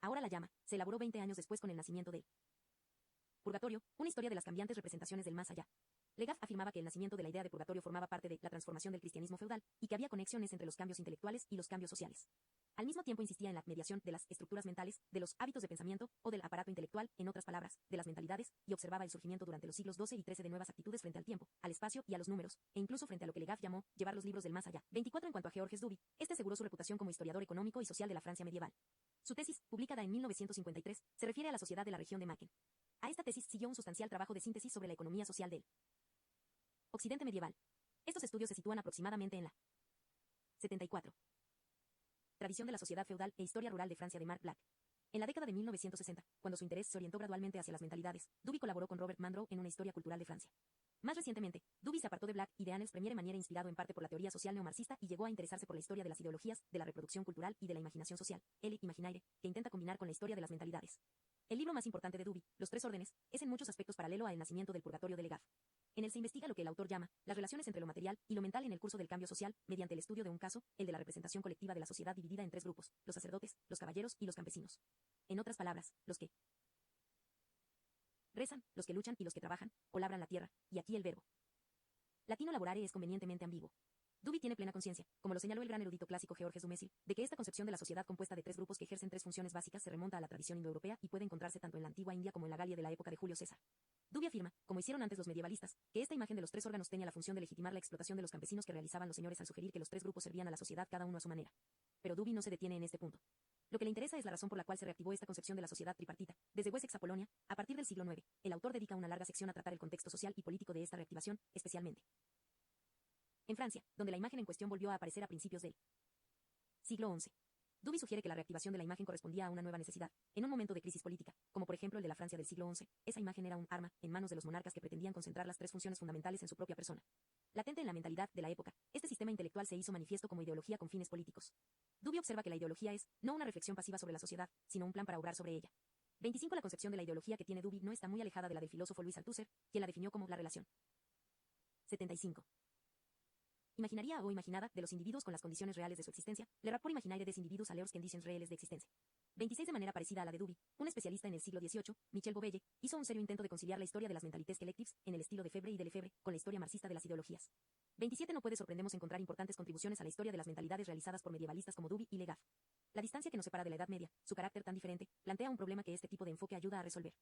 ahora la llama, se elaboró 20 años después con el nacimiento del purgatorio, una historia de las cambiantes representaciones del más allá. Le Goff afirmaba que el nacimiento de la idea de purgatorio formaba parte de la transformación del cristianismo feudal y que había conexiones entre los cambios intelectuales y los cambios sociales. Al mismo tiempo insistía en la mediación de las estructuras mentales, de los hábitos de pensamiento o del aparato intelectual, en otras palabras, de las mentalidades, y observaba el surgimiento durante los siglos XII y XIII de nuevas actitudes frente al tiempo, al espacio y a los números, e incluso frente a lo que Le Goff llamó llevar los libros del más allá. 24 En cuanto a Georges Duby, este aseguró su reputación como historiador económico y social de la Francia medieval. Su tesis, publicada en 1953, se refiere a la sociedad de la región de Macken. A esta tesis siguió un sustancial trabajo de síntesis sobre la economía social del Occidente medieval. Estos estudios se sitúan aproximadamente en la 74. Tradición de la sociedad feudal e historia rural de Francia de Marc Black. En la década de 1960, cuando su interés se orientó gradualmente hacia las mentalidades, Duby colaboró con Robert Mandrou en una historia cultural de Francia. Más recientemente, Duby se apartó de Black y de Annels Premiere Manière inspirado en parte por la teoría social neomarxista y llegó a interesarse por la historia de las ideologías, de la reproducción cultural y de la imaginación social, el imaginaire, que intenta combinar con la historia de las mentalidades. El libro más importante de Duby, Los Tres Órdenes, es en muchos aspectos paralelo a El nacimiento del purgatorio de Le Goff. En él se investiga lo que el autor llama las relaciones entre lo material y lo mental en el curso del cambio social, mediante el estudio de un caso, el de la representación colectiva de la sociedad dividida en tres grupos, los sacerdotes, los caballeros y los campesinos. En otras palabras, los que rezan, los que luchan y los que trabajan, o labran la tierra, y aquí el verbo latino laborare es convenientemente ambiguo. Duby tiene plena conciencia, como lo señaló el gran erudito clásico Georges Dumézil, de que esta concepción de la sociedad compuesta de tres grupos que ejercen tres funciones básicas se remonta a la tradición indoeuropea y puede encontrarse tanto en la antigua India como en la Galia de la época de Julio César. Duby afirma, como hicieron antes los medievalistas, que esta imagen de los tres órganos tenía la función de legitimar la explotación de los campesinos que realizaban los señores al sugerir que los tres grupos servían a la sociedad cada uno a su manera. Pero Duby no se detiene en este punto. Lo que le interesa es la razón por la cual se reactivó esta concepción de la sociedad tripartita. Desde Wessex a Polonia, a partir del siglo IX, el autor dedica una larga sección a tratar el contexto social y político de esta reactivación, especialmente en Francia, donde la imagen en cuestión volvió a aparecer a principios del siglo XI. Duby sugiere que la reactivación de la imagen correspondía a una nueva necesidad, en un momento de crisis política, como por ejemplo el de la Francia del siglo XI. Esa imagen era un arma en manos de los monarcas que pretendían concentrar las tres funciones fundamentales en su propia persona. Latente en la mentalidad de la época, este sistema intelectual se hizo manifiesto como ideología con fines políticos. Duby observa que la ideología es no una reflexión pasiva sobre la sociedad, sino un plan para obrar sobre ella. 25 La concepción de la ideología que tiene Duby no está muy alejada de la del filósofo Louis Althusser, quien la definió como la relación 75 imaginaria o imaginada de los individuos con las condiciones reales de su existencia, le rapport imaginaire des individus a leurs conditions réelles de existencia. 26 De manera parecida a la de Duby, un especialista en el siglo XVIII, Michel Bobelle, hizo un serio intento de conciliar la historia de las mentalités collectives, en el estilo de Febvre y de Lefebvre, con la historia marxista de las ideologías. 27 No puede sorprendernos encontrar importantes contribuciones a la historia de las mentalidades realizadas por medievalistas como Duby y Le Goff. La distancia que nos separa de la Edad Media, su carácter tan diferente, plantea un problema que este tipo de enfoque ayuda a resolver.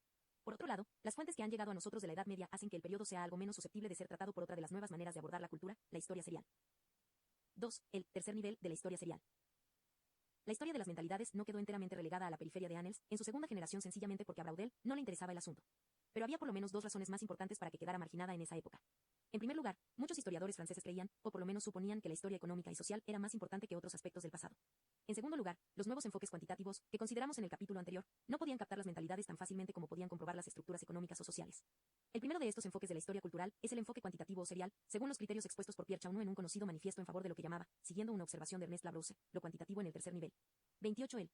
Por otro lado, las fuentes que han llegado a nosotros de la Edad Media hacen que el periodo sea algo menos susceptible de ser tratado por otra de las nuevas maneras de abordar la cultura, la historia serial. 2. El tercer nivel de la historia serial. La historia de las mentalidades no quedó enteramente relegada a la periferia de Annels, en su segunda generación sencillamente porque a Braudel no le interesaba el asunto. Pero había por lo menos dos razones más importantes para que quedara marginada en esa época. En primer lugar, muchos historiadores franceses creían, o por lo menos suponían, que la historia económica y social era más importante que otros aspectos del pasado. En segundo lugar, los nuevos enfoques cuantitativos, que consideramos en el capítulo anterior, no podían captar las mentalidades tan fácilmente como podían comprobar las estructuras económicas o sociales. El primero de estos enfoques de la historia cultural es el enfoque cuantitativo o serial, según los criterios expuestos por Pierre Chaunou en un conocido manifiesto en favor de lo que llamaba, siguiendo una observación de Ernest Labrousse, lo cuantitativo en el tercer nivel. 28 El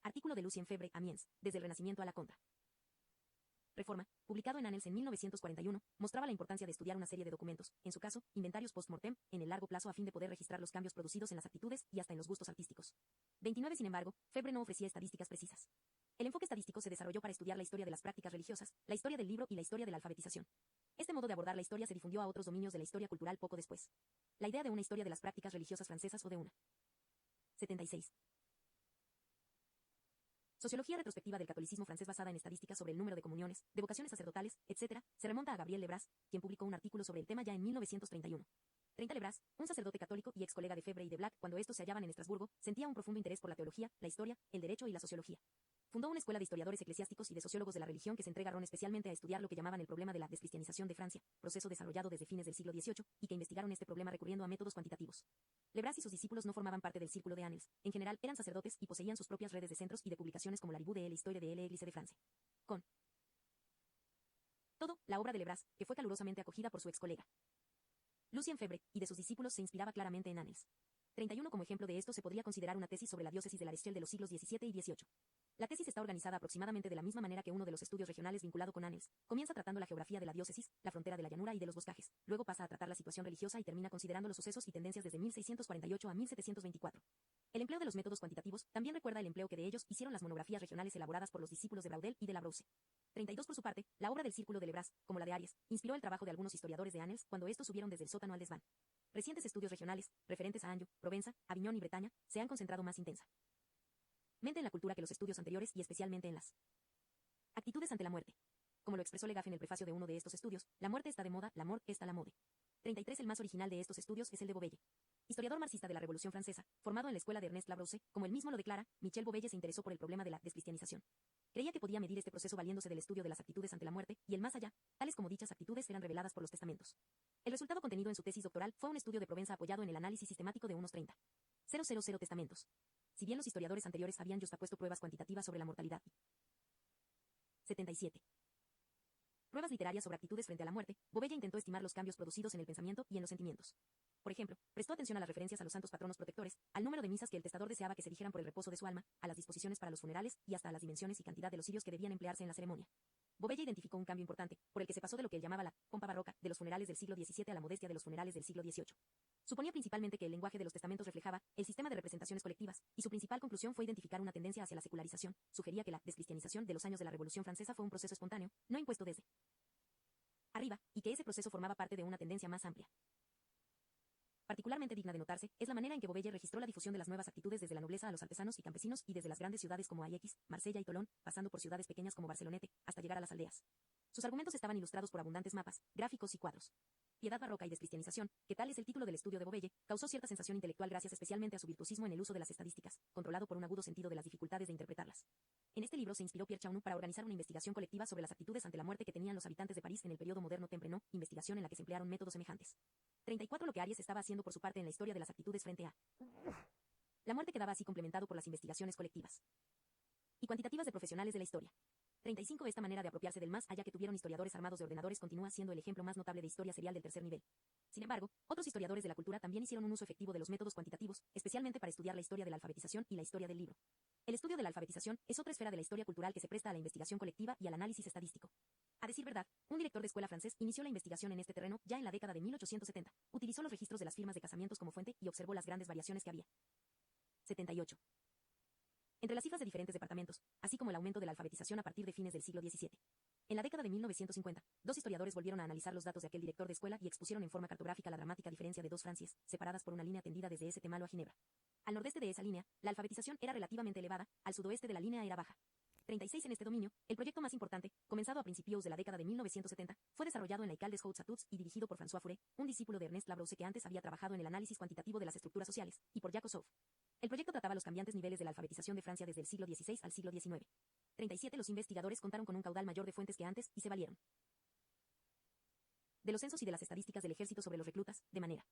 artículo de Lucien Febvre, Amiens, desde el Renacimiento a la Contra Reforma, publicado en Annals en 1941, mostraba la importancia de estudiar una serie de documentos, en su caso, inventarios post-mortem, en el largo plazo a fin de poder registrar los cambios producidos en las actitudes y hasta en los gustos artísticos. 29 Sin embargo, Febvre no ofrecía estadísticas precisas. El enfoque estadístico se desarrolló para estudiar la historia de las prácticas religiosas, la historia del libro y la historia de la alfabetización. Este modo de abordar la historia se difundió a otros dominios de la historia cultural poco después. La idea de una historia de las prácticas religiosas francesas o de una 76 sociología retrospectiva del catolicismo francés basada en estadísticas sobre el número de comuniones, de vocaciones sacerdotales, etc., se remonta a Gabriel Lebras, quien publicó un artículo sobre el tema ya en 1931. 30 Lebras, un sacerdote católico y ex colega de Febvre y de Black cuando estos se hallaban en Estrasburgo, sentía un profundo interés por la teología, la historia, el derecho y la sociología. Fundó una escuela de historiadores eclesiásticos y de sociólogos de la religión que se entregaron especialmente a estudiar lo que llamaban el problema de la descristianización de Francia, proceso desarrollado desde fines del siglo XVIII, y que investigaron este problema recurriendo a métodos cuantitativos. Lebras y sus discípulos no formaban parte del círculo de Annales. En general, eran sacerdotes y poseían sus propias redes de centros y de publicaciones como la Revue de l'Histoire de l'Église de Francia. Con todo, la obra de Lebras, que fue calurosamente acogida por su ex colega Lucien Febvre, y de sus discípulos se inspiraba claramente en Annales. 31 Como ejemplo de esto se podría considerar una tesis sobre la diócesis de la Rochelle de los siglos XVII y XVIII. La tesis está organizada aproximadamente de la misma manera que uno de los estudios regionales vinculado con Annales. Comienza tratando la geografía de la diócesis, la frontera de la llanura y de los boscajes. Luego pasa a tratar la situación religiosa y termina considerando los sucesos y tendencias desde 1648 a 1724. El empleo de los métodos cuantitativos también recuerda el empleo que de ellos hicieron las monografías regionales elaboradas por los discípulos de Braudel y de la Brousse. 32 Por su parte, la obra del Círculo de Lebras, como la de Aries, inspiró el trabajo de algunos historiadores de Annales cuando estos subieron desde el sótano al desván. Recientes estudios regionales, referentes a Anjou, Provenza, Aviñón y Bretaña, se han concentrado más intensamente en la cultura que los estudios anteriores y especialmente en las actitudes ante la muerte. Como lo expresó Legaff en el prefacio de uno de estos estudios, la muerte está de moda, la mort está la mode. 33 El más original de estos estudios es el de Bobelle. Historiador marxista de la Revolución Francesa, formado en la escuela de Ernest Labrousse, como él mismo lo declara, Michel Bobelle se interesó por el problema de la descristianización. Creía que podía medir este proceso valiéndose del estudio de las actitudes ante la muerte, y el más allá, tales como dichas actitudes eran reveladas por los testamentos. El resultado contenido en su tesis doctoral fue un estudio de Provenza apoyado en el análisis sistemático de unos 30.000 testamentos. Si bien los historiadores anteriores habían justapuesto pruebas cuantitativas sobre la mortalidad. 77. Pruebas literarias sobre actitudes frente a la muerte, Bobelle intentó estimar los cambios producidos en el pensamiento y en los sentimientos. Por ejemplo, prestó atención a las referencias a los santos patronos protectores, al número de misas que el testador deseaba que se dijeran por el reposo de su alma, a las disposiciones para los funerales y hasta a las dimensiones y cantidad de los cirios que debían emplearse en la ceremonia. Bobelle identificó un cambio importante, por el que se pasó de lo que él llamaba la pompa barroca de los funerales del siglo XVII a la modestia de los funerales del siglo XVIII. Suponía principalmente que el lenguaje de los testamentos reflejaba el sistema de representaciones colectivas, y su principal conclusión fue identificar una tendencia hacia la secularización. Sugería que la descristianización de los años de la Revolución Francesa fue un proceso espontáneo, no impuesto desde arriba, y que ese proceso formaba parte de una tendencia más amplia. Particularmente digna de notarse, es la manera en que Bobelle registró la difusión de las nuevas actitudes desde la nobleza a los artesanos y campesinos y desde las grandes ciudades como Aix, Marsella y Tolón, pasando por ciudades pequeñas como Barcelonete, hasta llegar a las aldeas. Sus argumentos estaban ilustrados por abundantes mapas, gráficos y cuadros. Piedad barroca y descristianización, que tal es el título del estudio de Bobelle, causó cierta sensación intelectual gracias especialmente a su virtuosismo en el uso de las estadísticas, controlado por un agudo sentido de las dificultades de interpretarlas. En este libro se inspiró Pierre Chaunu para organizar una investigación colectiva sobre las actitudes ante la muerte que tenían los habitantes de París en el periodo moderno temprano, investigación en la que se emplearon métodos semejantes. 34 Lo que Aries estaba haciendo por su parte en la historia de las actitudes frente a la muerte quedaba así complementado por las investigaciones colectivas y cuantitativas de profesionales de la historia. 35 Esta manera de apropiarse del más allá que tuvieron historiadores armados de ordenadores continúa siendo el ejemplo más notable de historia serial del tercer nivel. Sin embargo, otros historiadores de la cultura también hicieron un uso efectivo de los métodos cuantitativos, especialmente para estudiar la historia de la alfabetización y la historia del libro. El estudio de la alfabetización es otra esfera de la historia cultural que se presta a la investigación colectiva y al análisis estadístico. A decir verdad, un director de escuela francés inició la investigación en este terreno ya en la década de 1870. Utilizó los registros de las firmas de casamientos como fuente y observó las grandes variaciones que había. 78. Entre las cifras de diferentes departamentos, así como el aumento de la alfabetización a partir de fines del siglo XVII. En la década de 1950, dos historiadores volvieron a analizar los datos de aquel director de escuela y expusieron en forma cartográfica la dramática diferencia de dos Francias, separadas por una línea tendida desde St Malo a Ginebra. Al nordeste de esa línea, la alfabetización era relativamente elevada, al sudoeste de la línea era baja. 36 En este dominio, el proyecto más importante, comenzado a principios de la década de 1970, fue desarrollado en la École des Hautes-Études y dirigido por François Furet, un discípulo de Ernest Labrousse que antes había trabajado en el análisis cuantitativo de las estructuras sociales, y por Jacques Sauve. El proyecto trataba los cambiantes niveles de la alfabetización de Francia desde el siglo XVI al siglo XIX. 37 Los investigadores contaron con un caudal mayor de fuentes que antes y se valieron de los censos y de las estadísticas del ejército sobre los reclutas, de manera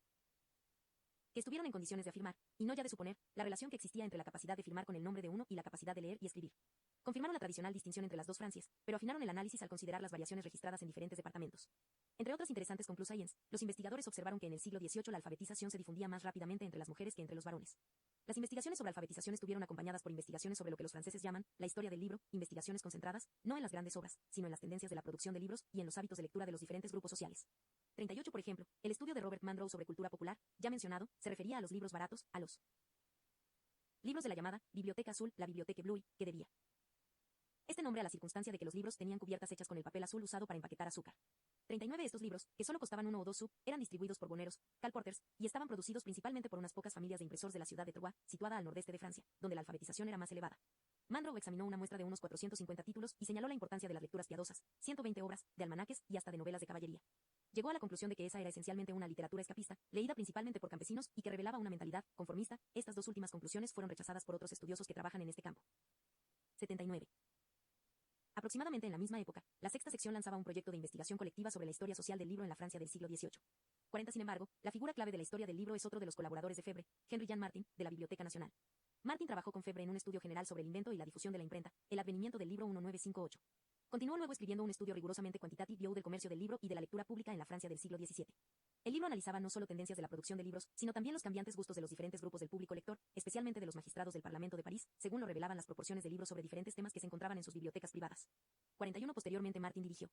que estuvieron en condiciones de afirmar, y no ya de suponer, la relación que existía entre la capacidad de firmar con el nombre de uno y la capacidad de leer y escribir. Confirmaron la tradicional distinción entre las dos Francias, pero afinaron el análisis al considerar las variaciones registradas en diferentes departamentos. Entre otras interesantes conclusiones, los investigadores observaron que en el siglo XVIII la alfabetización se difundía más rápidamente entre las mujeres que entre los varones. Las investigaciones sobre alfabetización estuvieron acompañadas por investigaciones sobre lo que los franceses llaman la historia del libro, investigaciones concentradas, no en las grandes obras, sino en las tendencias de la producción de libros y en los hábitos de lectura de los diferentes grupos sociales. 38 Por ejemplo, el estudio de Robert Mandrou sobre cultura popular, ya mencionado, se refería a los libros baratos, a los libros de la llamada Biblioteca Azul, la Biblioteca Blue, que debía este nombre a la circunstancia de que los libros tenían cubiertas hechas con el papel azul usado para empaquetar azúcar. 39 Estos libros, que solo costaban 1 o 2 sous, eran distribuidos por boneros, calporters, y estaban producidos principalmente por unas pocas familias de impresores de la ciudad de Troyes, situada al nordeste de Francia, donde la alfabetización era más elevada. Mandrou examinó una muestra de unos 450 títulos y señaló la importancia de las lecturas piadosas, 120 obras, de almanaques y hasta de novelas de caballería. Llegó a la conclusión de que esa era esencialmente una literatura escapista, leída principalmente por campesinos y que revelaba una mentalidad conformista. Estas dos últimas conclusiones fueron rechazadas por otros estudiosos que trabajan en este campo. 79. Aproximadamente en la misma época, la sexta sección lanzaba un proyecto de investigación colectiva sobre la historia social del libro en la Francia del siglo XVIII. 40. Sin embargo, la figura clave de la historia del libro es otro de los colaboradores de Febre, Henry Jean Martin, de la Biblioteca Nacional. Martin trabajó con Febre en un estudio general sobre el invento y la difusión de la imprenta, el advenimiento del libro 1958. Continuó luego escribiendo un estudio rigurosamente quantitative del comercio del libro y de la lectura pública en la Francia del siglo XVII. El libro analizaba no solo tendencias de la producción de libros, sino también los cambiantes gustos de los diferentes grupos del público lector, especialmente de los magistrados del Parlamento de París, según lo revelaban las proporciones de libros sobre diferentes temas que se encontraban en sus bibliotecas privadas. 41. Posteriormente Martin dirigió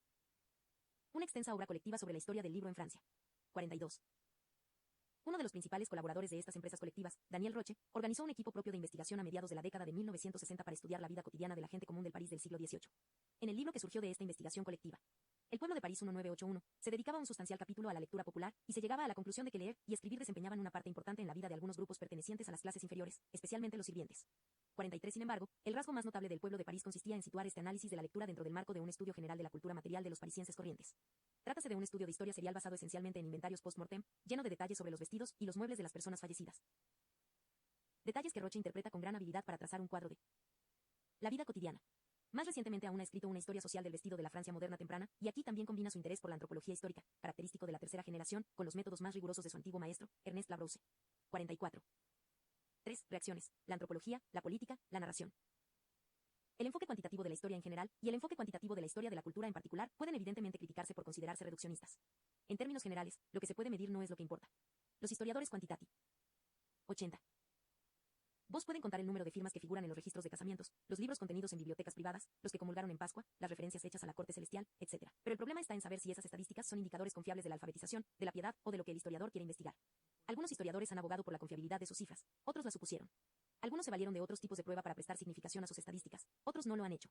una extensa obra colectiva sobre la historia del libro en Francia. 42. Uno de los principales colaboradores de estas empresas colectivas, Daniel Roche, organizó un equipo propio de investigación a mediados de la década de 1960 para estudiar la vida cotidiana de la gente común del París del siglo XVIII. En el libro que surgió de esta investigación colectiva, El pueblo de París 1981, se dedicaba un sustancial capítulo a la lectura popular, y se llegaba a la conclusión de que leer y escribir desempeñaban una parte importante en la vida de algunos grupos pertenecientes a las clases inferiores, especialmente los sirvientes. 43. Sin embargo, el rasgo más notable del pueblo de París consistía en situar este análisis de la lectura dentro del marco de un estudio general de la cultura material de los parisienses corrientes. Trátase de un estudio de historia serial basado esencialmente en inventarios post-mortem, lleno de detalles sobre los vestidos y los muebles de las personas fallecidas. Detalles que Roche interpreta con gran habilidad para trazar un cuadro de la vida cotidiana. Más recientemente aún ha escrito una historia social del vestido de la Francia moderna temprana, y aquí también combina su interés por la antropología histórica, característico de la tercera generación, con los métodos más rigurosos de su antiguo maestro, Ernest Labrousse. 44. 3. Reacciones: la antropología, la política, la narración. El enfoque cuantitativo de la historia en general, y el enfoque cuantitativo de la historia de la cultura en particular, pueden evidentemente criticarse por considerarse reduccionistas. En términos generales, lo que se puede medir no es lo que importa. Los historiadores quantitativos. 80. Vos pueden contar el número de firmas que figuran en los registros de casamientos, los libros contenidos en bibliotecas privadas, los que comulgaron en Pascua, las referencias hechas a la corte celestial, etc. Pero el problema está en saber si esas estadísticas son indicadores confiables de la alfabetización, de la piedad o de lo que el historiador quiere investigar. Algunos historiadores han abogado por la confiabilidad de sus cifras, otros la supusieron. Algunos se valieron de otros tipos de prueba para prestar significación a sus estadísticas, otros no lo han hecho.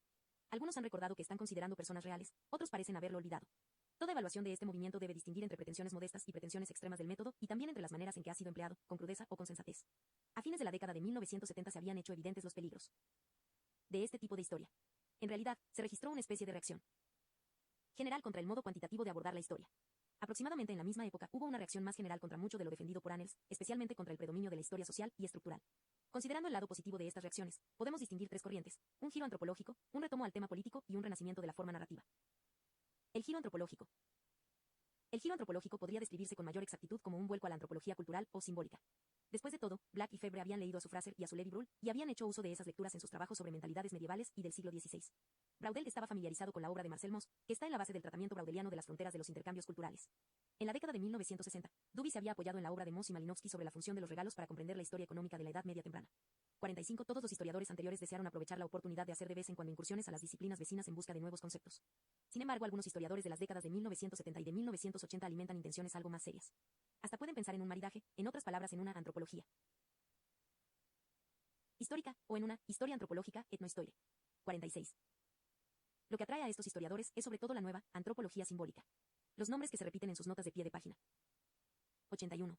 Algunos han recordado que están considerando personas reales, otros parecen haberlo olvidado. Toda evaluación de este movimiento debe distinguir entre pretensiones modestas y pretensiones extremas del método, y también entre las maneras en que ha sido empleado, con crudeza o con sensatez. A fines de la década de 1970 se habían hecho evidentes los peligros de este tipo de historia. En realidad, se registró una especie de reacción general contra el modo cuantitativo de abordar la historia. Aproximadamente en la misma época hubo una reacción más general contra mucho de lo defendido por Annels, especialmente contra el predominio de la historia social y estructural. Considerando el lado positivo de estas reacciones, podemos distinguir tres corrientes: un giro antropológico, un retomo al tema político y un renacimiento de la forma narrativa. El giro antropológico. El giro antropológico podría describirse con mayor exactitud como un vuelco a la antropología cultural o simbólica. Después de todo, Black y Febre habían leído a su Fraser y a su Levi-Bruhl, y habían hecho uso de esas lecturas en sus trabajos sobre mentalidades medievales y del siglo XVI. Braudel estaba familiarizado con la obra de Marcel Mauss, que está en la base del tratamiento braudeliano de las fronteras de los intercambios culturales. En la década de 1960, Duby se había apoyado en la obra de Mauss y Malinowski sobre la función de los regalos para comprender la historia económica de la Edad Media temprana. 45. Todos los historiadores anteriores desearon aprovechar la oportunidad de hacer de vez en cuando incursiones a las disciplinas vecinas en busca de nuevos conceptos. Sin embargo, algunos historiadores de las décadas de 1970 y de 1980 alimentan intenciones algo más serias. Hasta pueden pensar en un maridaje, en otras palabras en una antropología histórica, o en una historia antropológica, etnohistoria. 46. Lo que atrae a estos historiadores es sobre todo la nueva antropología simbólica. Los nombres que se repiten en sus notas de pie de página. 81.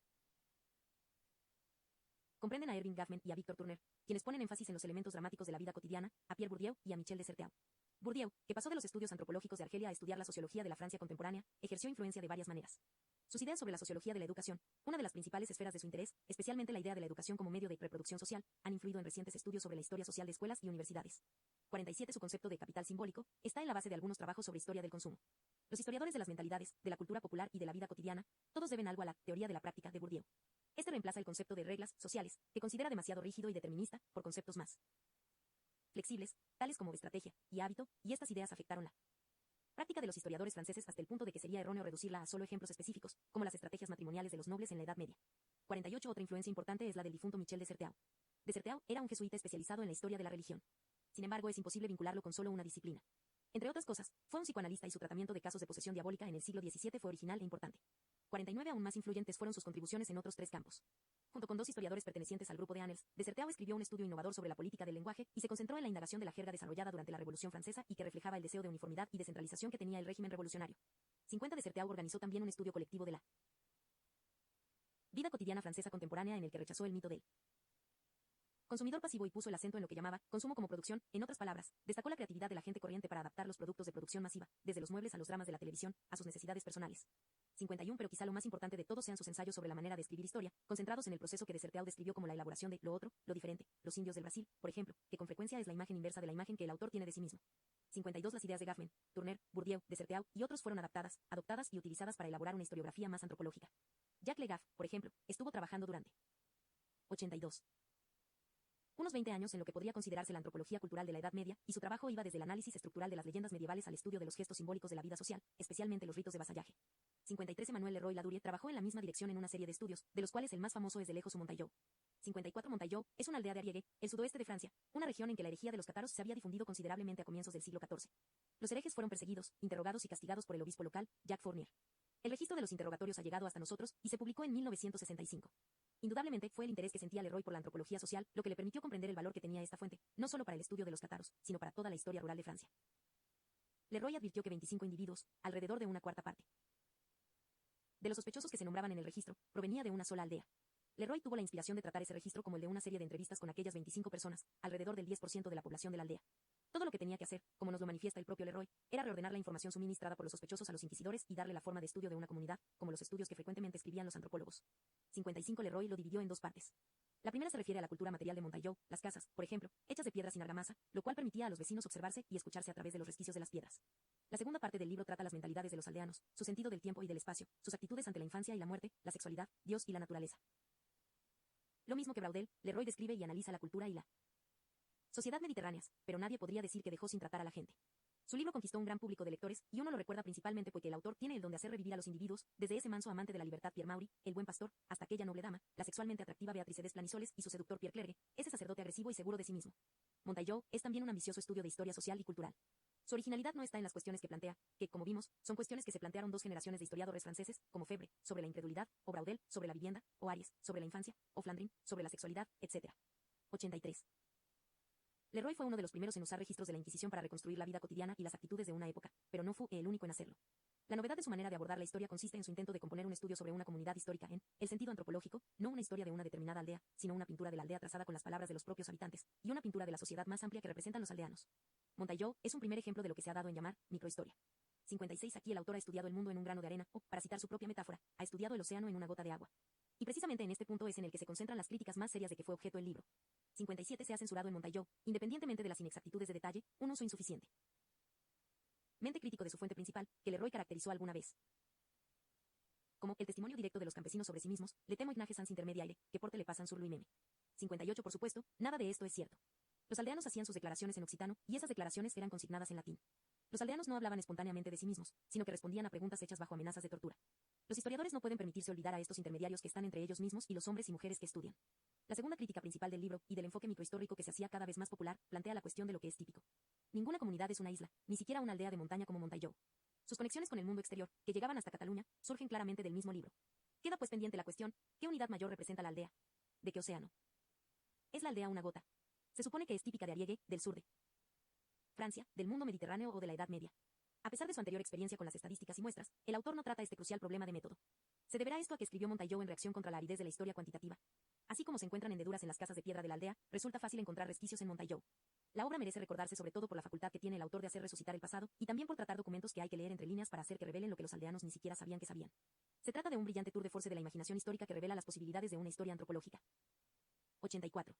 Comprenden a Erving Goffman y a Victor Turner, quienes ponen énfasis en los elementos dramáticos de la vida cotidiana, a Pierre Bourdieu y a Michel de Certeau. Bourdieu, que pasó de los estudios antropológicos de Argelia a estudiar la sociología de la Francia contemporánea, ejerció influencia de varias maneras. Sus ideas sobre la sociología de la educación, una de las principales esferas de su interés, especialmente la idea de la educación como medio de reproducción social, han influido en recientes estudios sobre la historia social de escuelas y universidades. 47. Su concepto de capital simbólico está en la base de algunos trabajos sobre historia del consumo. Los historiadores de las mentalidades, de la cultura popular y de la vida cotidiana, todos deben algo a la teoría de la práctica de Bourdieu. Este reemplaza el concepto de reglas sociales, que considera demasiado rígido y determinista, por conceptos más flexibles, tales como estrategia y hábito, y estas ideas afectaron la práctica de los historiadores franceses hasta el punto de que sería erróneo reducirla a solo ejemplos específicos, como las estrategias matrimoniales de los nobles en la Edad Media. 48. Otra influencia importante es la del difunto Michel de Certeau. De Certeau era un jesuita especializado en la historia de la religión. Sin embargo, es imposible vincularlo con solo una disciplina. Entre otras cosas, fue un psicoanalista y su tratamiento de casos de posesión diabólica en el siglo XVII fue original e importante. 49. Aún más influyentes fueron sus contribuciones en otros tres campos. Junto con dos historiadores pertenecientes al grupo de Annels, de Certeau escribió un estudio innovador sobre la política del lenguaje y se concentró en la indagación de la jerga desarrollada durante la Revolución Francesa y que reflejaba el deseo de uniformidad y descentralización que tenía el régimen revolucionario. 50. De Certeau organizó también un estudio colectivo de la vida cotidiana francesa contemporánea en el que rechazó el mito del Consumidor pasivo y puso el acento en lo que llamaba consumo como producción, en otras palabras, destacó la creatividad de la gente corriente para adaptar los productos de producción masiva, desde los muebles a los dramas de la televisión, a sus necesidades personales. 51. Pero quizá lo más importante de todos sean sus ensayos sobre la manera de escribir historia, concentrados en el proceso que Deserteau describió como la elaboración de lo otro, lo diferente, los indios del Brasil, por ejemplo, que con frecuencia es la imagen inversa de la imagen que el autor tiene de sí mismo. 52. Las ideas de Gaffman, Turner, Bourdieu, Deserteau y otros fueron adaptadas, adoptadas y utilizadas para elaborar una historiografía más antropológica. Jacques Le Goff, por ejemplo, estuvo trabajando durante 82. Unos 20 años en lo que podría considerarse la antropología cultural de la Edad Media, y su trabajo iba desde el análisis estructural de las leyendas medievales al estudio de los gestos simbólicos de la vida social, especialmente los ritos de vasallaje. 53. Emmanuel Leroy Ladurie trabajó en la misma dirección en una serie de estudios, de los cuales el más famoso es de lejos su Montaillou. 54. Montaillou es una aldea de Ariège, el sudoeste de Francia, una región en que la herejía de los cátaros se había difundido considerablemente a comienzos del siglo XIV. Los herejes fueron perseguidos, interrogados y castigados por el obispo local, Jacques Fournier. El registro de los interrogatorios ha llegado hasta nosotros, y se publicó en 1965. Indudablemente fue el interés que sentía Leroy por la antropología social lo que le permitió comprender el valor que tenía esta fuente, no solo para el estudio de los cátaros, sino para toda la historia rural de Francia. Leroy advirtió que 25 individuos, alrededor de una cuarta parte de los sospechosos que se nombraban en el registro, provenía de una sola aldea. Leroy tuvo la inspiración de tratar ese registro como el de una serie de entrevistas con aquellas 25 personas, alrededor del 10% de la población de la aldea. Todo lo que tenía que hacer, como nos lo manifiesta el propio Leroy, era reordenar la información suministrada por los sospechosos a los inquisidores y darle la forma de estudio de una comunidad, como los estudios que frecuentemente escribían los antropólogos. 55. Leroy lo dividió en dos partes. La primera se refiere a la cultura material de Montaillou, las casas, por ejemplo, hechas de piedra sin argamasa, lo cual permitía a los vecinos observarse y escucharse a través de los resquicios de las piedras. La segunda parte del libro trata las mentalidades de los aldeanos, su sentido del tiempo y del espacio, sus actitudes ante la infancia y la muerte, la sexualidad, Dios y la naturaleza. Lo mismo que Braudel, Leroy describe y analiza la cultura y la sociedad mediterráneas, pero nadie podría decir que dejó sin tratar a la gente. Su libro conquistó un gran público de lectores, y uno lo recuerda principalmente porque el autor tiene el don de hacer revivir a los individuos, desde ese manso amante de la libertad Pierre Maury, el buen pastor, hasta aquella noble dama, la sexualmente atractiva Beatrice Desplanisoles y su seductor Pierre Clergue, ese sacerdote agresivo y seguro de sí mismo. Montaillou es también un ambicioso estudio de historia social y cultural. Su originalidad no está en las cuestiones que plantea, que, como vimos, son cuestiones que se plantearon dos generaciones de historiadores franceses, como Febre, sobre la incredulidad, o Braudel, sobre la vivienda, o Aries, sobre la infancia, o Flandrin, sobre la sexualidad, etc. 83. Leroy fue uno de los primeros en usar registros de la Inquisición para reconstruir la vida cotidiana y las actitudes de una época, pero no fue el único en hacerlo. La novedad de su manera de abordar la historia consiste en su intento de componer un estudio sobre una comunidad histórica en el sentido antropológico, no una historia de una determinada aldea, sino una pintura de la aldea trazada con las palabras de los propios habitantes, y una pintura de la sociedad más amplia que representan los aldeanos. Montaillou es un primer ejemplo de lo que se ha dado en llamar microhistoria. 56. Aquí el autor ha estudiado el mundo en un grano de arena, o, para citar su propia metáfora, ha estudiado el océano en una gota de agua. Y precisamente en este punto es en el que se concentran las críticas más serias de que fue objeto el libro. 57. Se ha censurado en Montaillou, independientemente de las inexactitudes de detalle, un uso insuficiente mente crítico de su fuente principal, que Leroy caracterizó alguna vez como el testimonio directo de los campesinos sobre sí mismos, le temo ignaje sans intermediaire, que porte le pasan sur lui-meme. 58. Por supuesto, nada de esto es cierto. Los aldeanos hacían sus declaraciones en occitano, y esas declaraciones eran consignadas en latín. Los aldeanos no hablaban espontáneamente de sí mismos, sino que respondían a preguntas hechas bajo amenazas de tortura. Los historiadores no pueden permitirse olvidar a estos intermediarios que están entre ellos mismos y los hombres y mujeres que estudian. La segunda crítica principal del libro, y del enfoque microhistórico que se hacía cada vez más popular, plantea la cuestión de lo que es típico. Ninguna comunidad es una isla, ni siquiera una aldea de montaña como Montaillou. Sus conexiones con el mundo exterior, que llegaban hasta Cataluña, surgen claramente del mismo libro. Queda pues pendiente la cuestión, ¿qué unidad mayor representa la aldea? ¿De qué océano? ¿Es la aldea una gota? Se supone que es típica de Ariège, del sur de Francia, del mundo mediterráneo o de la Edad Media. A pesar de su anterior experiencia con las estadísticas y muestras, el autor no trata este crucial problema de método. Se deberá esto a que escribió Montaillou en reacción contra la aridez de la historia cuantitativa. Así como se encuentran hendeduras en las casas de piedra de la aldea, resulta fácil encontrar resquicios en Montaillou. La obra merece recordarse sobre todo por la facultad que tiene el autor de hacer resucitar el pasado, y también por tratar documentos que hay que leer entre líneas para hacer que revelen lo que los aldeanos ni siquiera sabían que sabían. Se trata de un brillante tour de force de la imaginación histórica que revela las posibilidades de una historia antropológica. 84.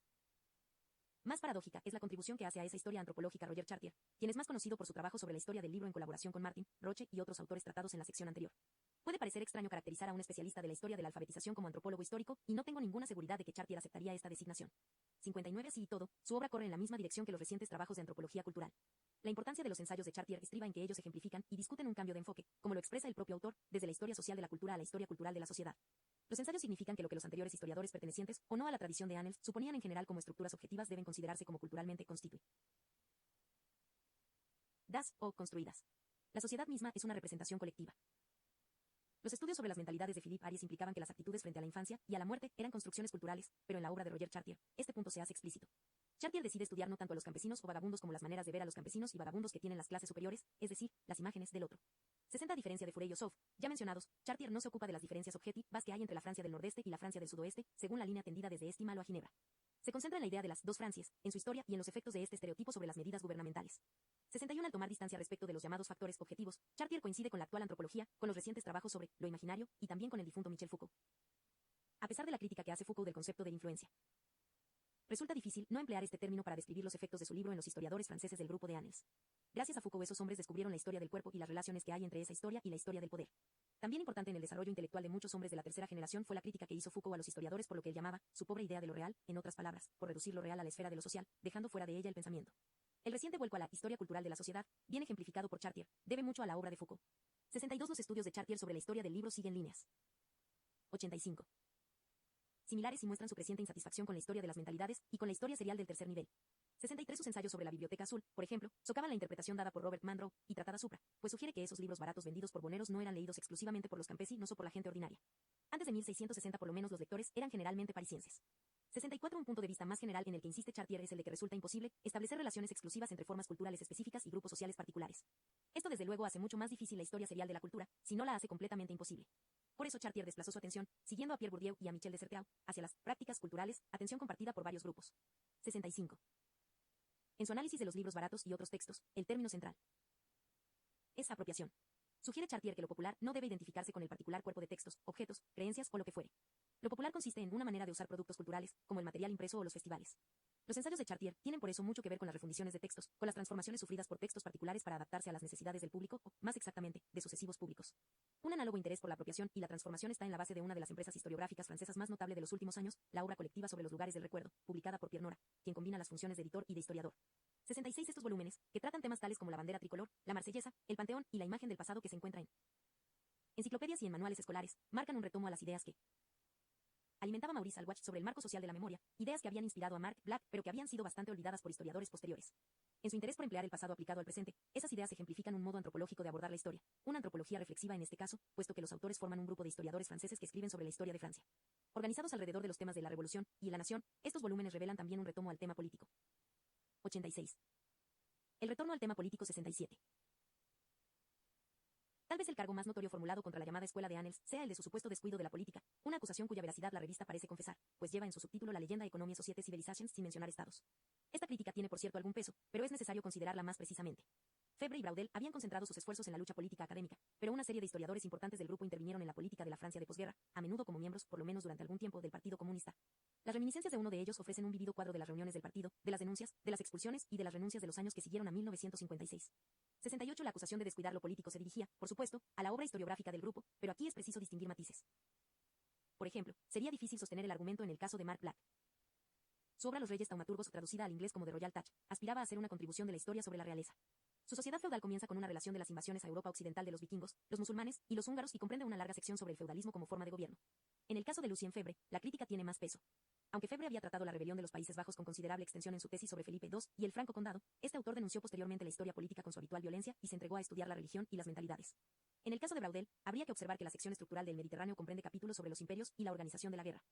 Más paradójica es la contribución que hace a esa historia antropológica Roger Chartier, quien es más conocido por su trabajo sobre la historia del libro en colaboración con Martin, Roche y otros autores tratados en la sección anterior. Puede parecer extraño caracterizar a un especialista de la historia de la alfabetización como antropólogo histórico, y no tengo ninguna seguridad de que Chartier aceptaría esta designación. 59. Así y todo, su obra corre en la misma dirección que los recientes trabajos de antropología cultural. La importancia de los ensayos de Chartier estriba en que ellos ejemplifican y discuten un cambio de enfoque, como lo expresa el propio autor, desde la historia social de la cultura a la historia cultural de la sociedad. Los ensayos significan que lo que los anteriores historiadores pertenecientes, o no a la tradición de Annels, suponían en general como estructuras objetivas deben considerarse como culturalmente constituidas o construidas. La sociedad misma es una representación colectiva. Los estudios sobre las mentalidades de Philippe Ariès implicaban que las actitudes frente a la infancia y a la muerte eran construcciones culturales, pero en la obra de Roger Chartier, este punto se hace explícito. Chartier decide estudiar no tanto a los campesinos o vagabundos como las maneras de ver a los campesinos y vagabundos que tienen las clases superiores, es decir, las imágenes del otro. 60. A diferencia de Fourier y Ossoff, ya mencionados, Chartier no se ocupa de las diferencias objetivas que hay entre la Francia del nordeste y la Francia del sudoeste, según la línea tendida desde Estimal a Ginebra. Se concentra en la idea de las dos Francias, en su historia y en los efectos de este estereotipo sobre las medidas gubernamentales. 61. Al tomar distancia respecto de los llamados factores objetivos, Chartier coincide con la actual antropología, con los recientes trabajos sobre lo imaginario y también con el difunto Michel Foucault. A pesar de la crítica que hace Foucault del concepto de influencia, resulta difícil no emplear este término para describir los efectos de su libro en los historiadores franceses del grupo de Annales. Gracias a Foucault esos hombres descubrieron la historia del cuerpo y las relaciones que hay entre esa historia y la historia del poder. También importante en el desarrollo intelectual de muchos hombres de la tercera generación fue la crítica que hizo Foucault a los historiadores por lo que él llamaba su pobre idea de lo real, en otras palabras, por reducir lo real a la esfera de lo social, dejando fuera de ella el pensamiento. El reciente vuelco a la historia cultural de la sociedad, bien ejemplificado por Chartier, debe mucho a la obra de Foucault. 62. Los estudios de Chartier sobre la historia del libro siguen líneas 85. Similares y muestran su creciente insatisfacción con la historia de las mentalidades y con la historia serial del tercer nivel. 63. Sus ensayos sobre la Biblioteca Azul, por ejemplo, socavan la interpretación dada por Robert Monroe y Tratada Supra, pues sugiere que esos libros baratos vendidos por boneros no eran leídos exclusivamente por los campesinos o por la gente ordinaria. Antes de 1660 por lo menos los lectores eran generalmente parisienses. 64. Un punto de vista más general en el que insiste Chartier es el de que resulta imposible establecer relaciones exclusivas entre formas culturales específicas y grupos sociales particulares. Esto desde luego hace mucho más difícil la historia serial de la cultura, si no la hace completamente imposible. Por eso Chartier desplazó su atención, siguiendo a Pierre Bourdieu y a Michel de Certeau, hacia las prácticas culturales, atención compartida por varios grupos. 65. En su análisis de los libros baratos y otros textos, el término central es apropiación. Sugiere Chartier que lo popular no debe identificarse con el particular cuerpo de textos, objetos, creencias o lo que fuere. Lo popular consiste en una manera de usar productos culturales, como el material impreso o los festivales. Los ensayos de Chartier tienen por eso mucho que ver con las refundiciones de textos, con las transformaciones sufridas por textos particulares para adaptarse a las necesidades del público, o, más exactamente, de sucesivos públicos. Un análogo interés por la apropiación y la transformación está en la base de una de las empresas historiográficas francesas más notable de los últimos años, la obra colectiva sobre los lugares del recuerdo, publicada por Pierre Nora, quien combina las funciones de editor y de historiador. 66. Estos volúmenes, que tratan temas tales como la bandera tricolor, la Marsellesa, el Panteón y la imagen del pasado que se encuentra en enciclopedias y en manuales escolares, marcan un retomo a las ideas que alimentaba Maurice Alwach sobre el marco social de la memoria, ideas que habían inspirado a Mark Black pero que habían sido bastante olvidadas por historiadores posteriores. En su interés por emplear el pasado aplicado al presente, esas ideas ejemplifican un modo antropológico de abordar la historia, una antropología reflexiva en este caso, puesto que los autores forman un grupo de historiadores franceses que escriben sobre la historia de Francia. Organizados alrededor de los temas de la Revolución y la Nación, estos volúmenes revelan también un retomo al tema político. 86. El retorno al tema político. 67. Tal vez el cargo más notorio formulado contra la llamada Escuela de Annales sea el de su supuesto descuido de la política, una acusación cuya veracidad la revista parece confesar, pues lleva en su subtítulo la leyenda Economie Société Civilisations sin mencionar estados. Esta crítica tiene por cierto algún peso, pero es necesario considerarla más precisamente. Febre y Braudel habían concentrado sus esfuerzos en la lucha política académica, pero una serie de historiadores importantes del grupo intervinieron en la política de la Francia de posguerra, a menudo como miembros, por lo menos durante algún tiempo, del Partido Comunista. Las reminiscencias de uno de ellos ofrecen un vívido cuadro de las reuniones del partido, de las denuncias, de las expulsiones y de las renuncias de los años que siguieron a 1956. 68. La acusación de descuidar lo político se dirigía, por supuesto, a la obra historiográfica del grupo, pero aquí es preciso distinguir matices. Por ejemplo, sería difícil sostener el argumento en el caso de Mark Black. Su obra Los Reyes Taumaturgos, traducida al inglés como The Royal Touch, aspiraba a ser una contribución de la historia sobre la realeza. Su sociedad feudal comienza con una relación de las invasiones a Europa occidental de los vikingos, los musulmanes y los húngaros y comprende una larga sección sobre el feudalismo como forma de gobierno. En el caso de Lucien Febvre, la crítica tiene más peso. Aunque Febvre había tratado la rebelión de los Países Bajos con considerable extensión en su tesis sobre Felipe II y el Franco Condado, este autor denunció posteriormente la historia política con su habitual violencia y se entregó a estudiar la religión y las mentalidades. En el caso de Braudel, habría que observar que la sección estructural del Mediterráneo comprende capítulos sobre los imperios y la organización de la guerra.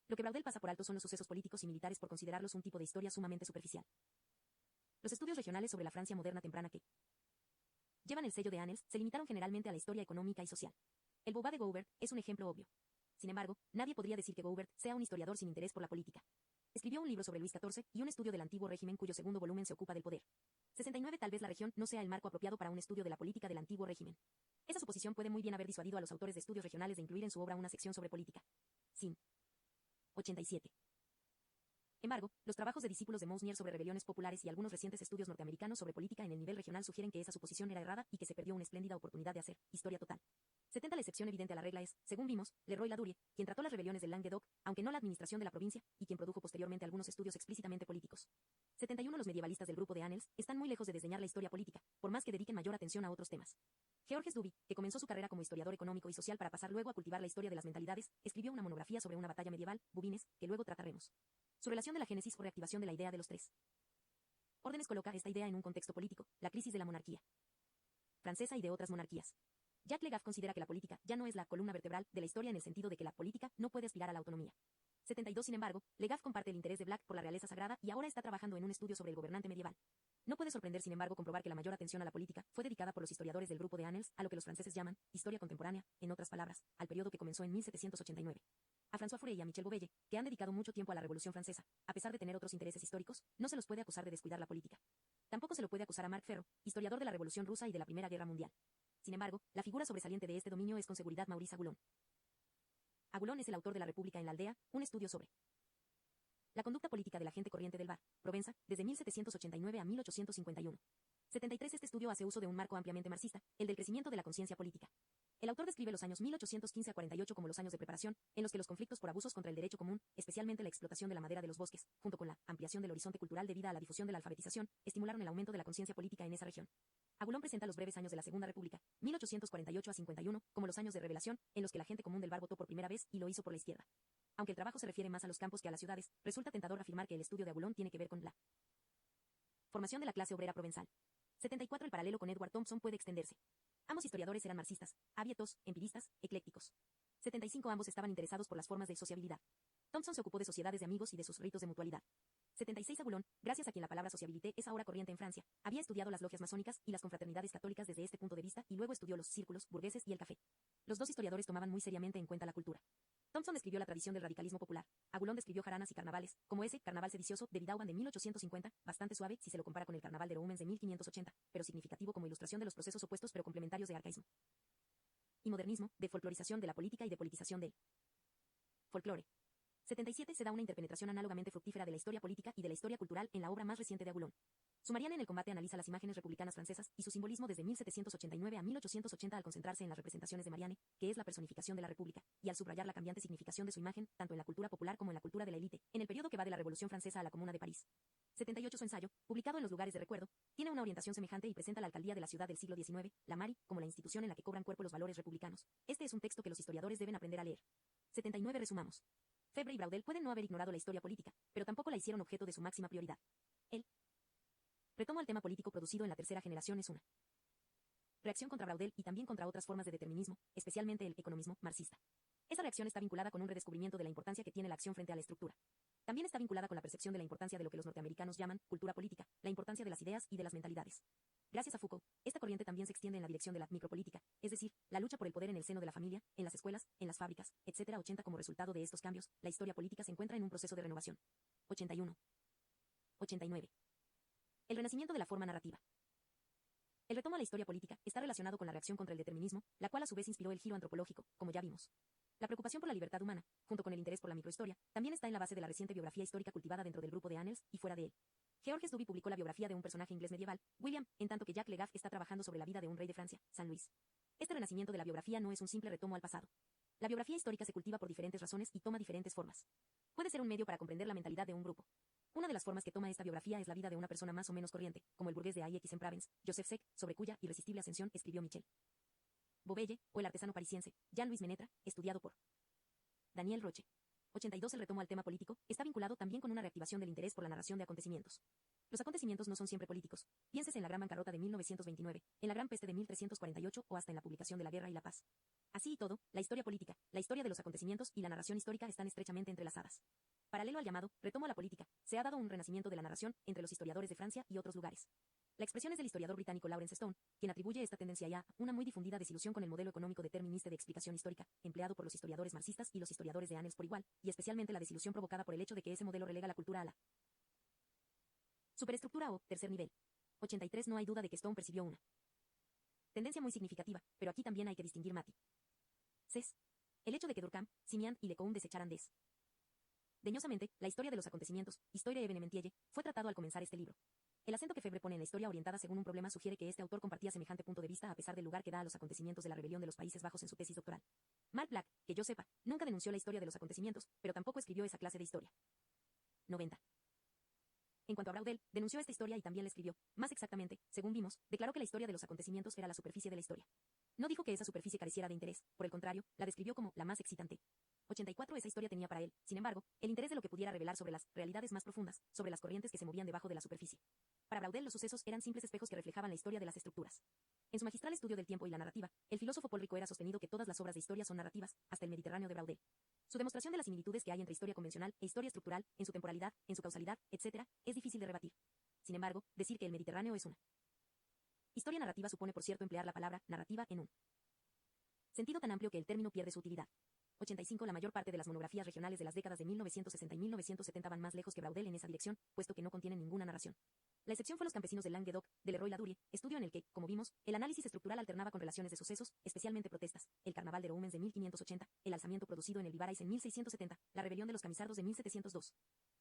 Lo que Braudel pasa por alto son los sucesos políticos y militares por considerarlos un tipo de historia sumamente superficial. Los estudios regionales sobre la Francia moderna temprana que llevan el sello de Annales se limitaron generalmente a la historia económica y social. El Bouvard de Goubert es un ejemplo obvio. Sin embargo, nadie podría decir que Goubert sea un historiador sin interés por la política. Escribió un libro sobre Luis XIV y un estudio del antiguo régimen cuyo segundo volumen se ocupa del poder. 69. Tal vez la región no sea el marco apropiado para un estudio de la política del antiguo régimen. Esa suposición puede muy bien haber disuadido a los autores de estudios regionales de incluir en su obra una sección sobre política. Sin 87. Embargo, los trabajos de discípulos de Mousnier sobre rebeliones populares y algunos recientes estudios norteamericanos sobre política en el nivel regional sugieren que esa suposición era errada y que se perdió una espléndida oportunidad de hacer historia total. 70. La excepción evidente a la regla es, según vimos, Leroy Ladurie, quien trató las rebeliones del Languedoc, aunque no la administración de la provincia, y quien produjo posteriormente algunos estudios explícitamente políticos. 71. Los medievalistas del grupo de Annales están muy lejos de desdeñar la historia política, por más que dediquen mayor atención a otros temas. Georges Duby, que comenzó su carrera como historiador económico y social para pasar luego a cultivar la historia de las mentalidades, escribió una monografía sobre una batalla medieval, Bouvines, que luego trataremos. Su relación de la génesis o reactivación de la idea de los tres órdenes coloca esta idea en un contexto político, la crisis de la monarquía francesa y de otras monarquías. Jacques Le Goff considera que la política ya no es la columna vertebral de la historia en el sentido de que la política no puede aspirar a la autonomía. 72. Sin embargo, Legaz comparte el interés de Black por la realeza sagrada y ahora está trabajando en un estudio sobre el gobernante medieval. No puede sorprender, sin embargo, comprobar que la mayor atención a la política fue dedicada por los historiadores del grupo de Annales a lo que los franceses llaman historia contemporánea, en otras palabras, al periodo que comenzó en 1789. A François Furet y a Michel Bobelle, que han dedicado mucho tiempo a la Revolución Francesa, a pesar de tener otros intereses históricos, no se los puede acusar de descuidar la política. Tampoco se lo puede acusar a Marc Ferro, historiador de la Revolución Rusa y de la Primera Guerra Mundial. Sin embargo, la figura sobresaliente de este dominio es con seguridad Maurice Agulon. Agulon es el autor de La República en la Aldea, un estudio sobre la conducta política de la gente corriente del Var, Provenza, desde 1789 a 1851. 73. Este estudio hace uso de un marco ampliamente marxista, el del crecimiento de la conciencia política. El autor describe los años 1815 a 48 como los años de preparación, en los que los conflictos por abusos contra el derecho común, especialmente la explotación de la madera de los bosques, junto con la ampliación del horizonte cultural debida a la difusión de la alfabetización, estimularon el aumento de la conciencia política en esa región. Agulon presenta los breves años de la Segunda República, 1848 a 51, como los años de revelación, en los que la gente común del Var votó por primera vez y lo hizo por la izquierda. Aunque el trabajo se refiere más a los campos que a las ciudades, resulta tentador afirmar que el estudio de Agulon tiene que ver con la formación de la clase obrera provenzal. 74. El paralelo con Edward Thompson puede extenderse. Ambos historiadores eran marxistas, abiertos, empiristas, eclécticos. 75. Ambos estaban interesados por las formas de sociabilidad. Thompson se ocupó de sociedades de amigos y de sus ritos de mutualidad. 76. Agulon, gracias a quien la palabra sociabilité es ahora corriente en Francia, había estudiado las logias masónicas y las confraternidades católicas desde este punto de vista y luego estudió los círculos burgueses y el café. Los dos historiadores tomaban muy seriamente en cuenta la cultura. Thompson describió la tradición del radicalismo popular. Agulon describió jaranas y carnavales, como ese carnaval sedicioso de Vidauban de 1850, bastante suave si se lo compara con el carnaval de Roumens de 1580, pero significativo como ilustración de los procesos opuestos pero complementarios de arcaísmo y modernismo, de folclorización de la política y de politización del folclore. 77. Se da una interpenetración análogamente fructífera de la historia política y de la historia cultural en la obra más reciente de Agulon. Su Mariana en el combate analiza las imágenes republicanas francesas y su simbolismo desde 1789 a 1880 al concentrarse en las representaciones de Marianne, que es la personificación de la República, y al subrayar la cambiante significación de su imagen, tanto en la cultura popular como en la cultura de la élite, en el periodo que va de la Revolución Francesa a la Comuna de París. 78. Su ensayo, publicado en los lugares de recuerdo, tiene una orientación semejante y presenta la alcaldía de la ciudad del siglo XIX, la Mari, como la institución en la que cobran cuerpo los valores republicanos. Este es un texto que los historiadores deben aprender a leer. 79. Resumamos. Febre y Braudel pueden no haber ignorado la historia política, pero tampoco la hicieron objeto de su máxima prioridad. El retomo al tema político producido en la tercera generación es una reacción contra Braudel y también contra otras formas de determinismo, especialmente el economismo marxista. Esa reacción está vinculada con un redescubrimiento de la importancia que tiene la acción frente a la estructura. También está vinculada con la percepción de la importancia de lo que los norteamericanos llaman cultura política, la importancia de las ideas y de las mentalidades. Gracias a Foucault, esta corriente también se extiende en la dirección de la micropolítica, es decir, la lucha por el poder en el seno de la familia, en las escuelas, en las fábricas, etc. 80. Como resultado de estos cambios, la historia política se encuentra en un proceso de renovación. 81. 89. El renacimiento de la forma narrativa. El retomo a la historia política está relacionado con la reacción contra el determinismo, la cual a su vez inspiró el giro antropológico, como ya vimos. La preocupación por la libertad humana, junto con el interés por la microhistoria, también está en la base de la reciente biografía histórica cultivada dentro del grupo de Annales y fuera de él. Georges Duby publicó la biografía de un personaje inglés medieval, William, en tanto que Jacques Le Goff está trabajando sobre la vida de un rey de Francia, San Luis. Este renacimiento de la biografía no es un simple retomo al pasado. La biografía histórica se cultiva por diferentes razones y toma diferentes formas. Puede ser un medio para comprender la mentalidad de un grupo. Una de las formas que toma esta biografía es la vida de una persona más o menos corriente, como el burgués de Aix en Provence, Joseph Sec, sobre cuya irresistible ascensión escribió Michel Bobelle, o el artesano parisiense, Jean-Louis Menetra, estudiado por Daniel Roche. 82. El retomo al tema político está vinculado también con una reactivación del interés por la narración de acontecimientos. Los acontecimientos no son siempre políticos. Piénsese en la Gran Bancarrota de 1929, en la Gran Peste de 1348 o hasta en la publicación de La Guerra y la Paz. Así y todo, la historia política, la historia de los acontecimientos y la narración histórica están estrechamente entrelazadas. Paralelo al llamado retomo a la política, se ha dado un renacimiento de la narración entre los historiadores de Francia y otros lugares. La expresión es del historiador británico Lawrence Stone, quien atribuye esta tendencia a una muy difundida desilusión con el modelo económico determinista de explicación histórica, empleado por los historiadores marxistas y los historiadores de Annales por igual, y especialmente la desilusión provocada por el hecho de que ese modelo relega la cultura a la superestructura o tercer nivel. 83. No hay duda de que Stone percibió una tendencia muy significativa, pero aquí también hay que distinguir matices. El hecho de que Durkheim, Simian y Lecoultre desecharan desdeñosamente la historia de los acontecimientos, Historia evenementielle, fue tratado al comenzar este libro. El acento que Febre pone en la historia orientada según un problema sugiere que este autor compartía semejante punto de vista a pesar del lugar que da a los acontecimientos de la rebelión de los Países Bajos en su tesis doctoral. Mark Black, que yo sepa, nunca denunció la historia de los acontecimientos, pero tampoco escribió esa clase de historia. 90. En cuanto a Braudel, denunció esta historia y también la escribió. Más exactamente, según vimos, declaró que la historia de los acontecimientos era la superficie de la historia. No dijo que esa superficie careciera de interés, por el contrario, la describió como la más excitante. 84 Esa historia tenía para él, sin embargo, el interés de lo que pudiera revelar sobre las realidades más profundas, sobre las corrientes que se movían debajo de la superficie. Para Braudel los sucesos eran simples espejos que reflejaban la historia de las estructuras. En su magistral estudio del tiempo y la narrativa, el filósofo Paul Ricoeur ha sostenido que todas las obras de historia son narrativas, hasta el Mediterráneo de Braudel. Su demostración de las similitudes que hay entre historia convencional e historia estructural, en su temporalidad, en su causalidad, etc., es difícil de rebatir. Sin embargo, decir que el Mediterráneo es una historia narrativa supone, por cierto, emplear la palabra narrativa en un sentido tan amplio que el término pierde su utilidad. 85 La mayor parte de las monografías regionales de las décadas de 1960 y 1970 van más lejos que Braudel en esa dirección, puesto que no contienen ninguna narración. La excepción fue Los campesinos del Languedoc, de Leroy-Ladurie, estudio en el que, como vimos, el análisis estructural alternaba con relaciones de sucesos, especialmente protestas, el Carnaval de Roumens de 1580, el alzamiento producido en el Vivarais en 1670, la rebelión de los camisardos de 1702.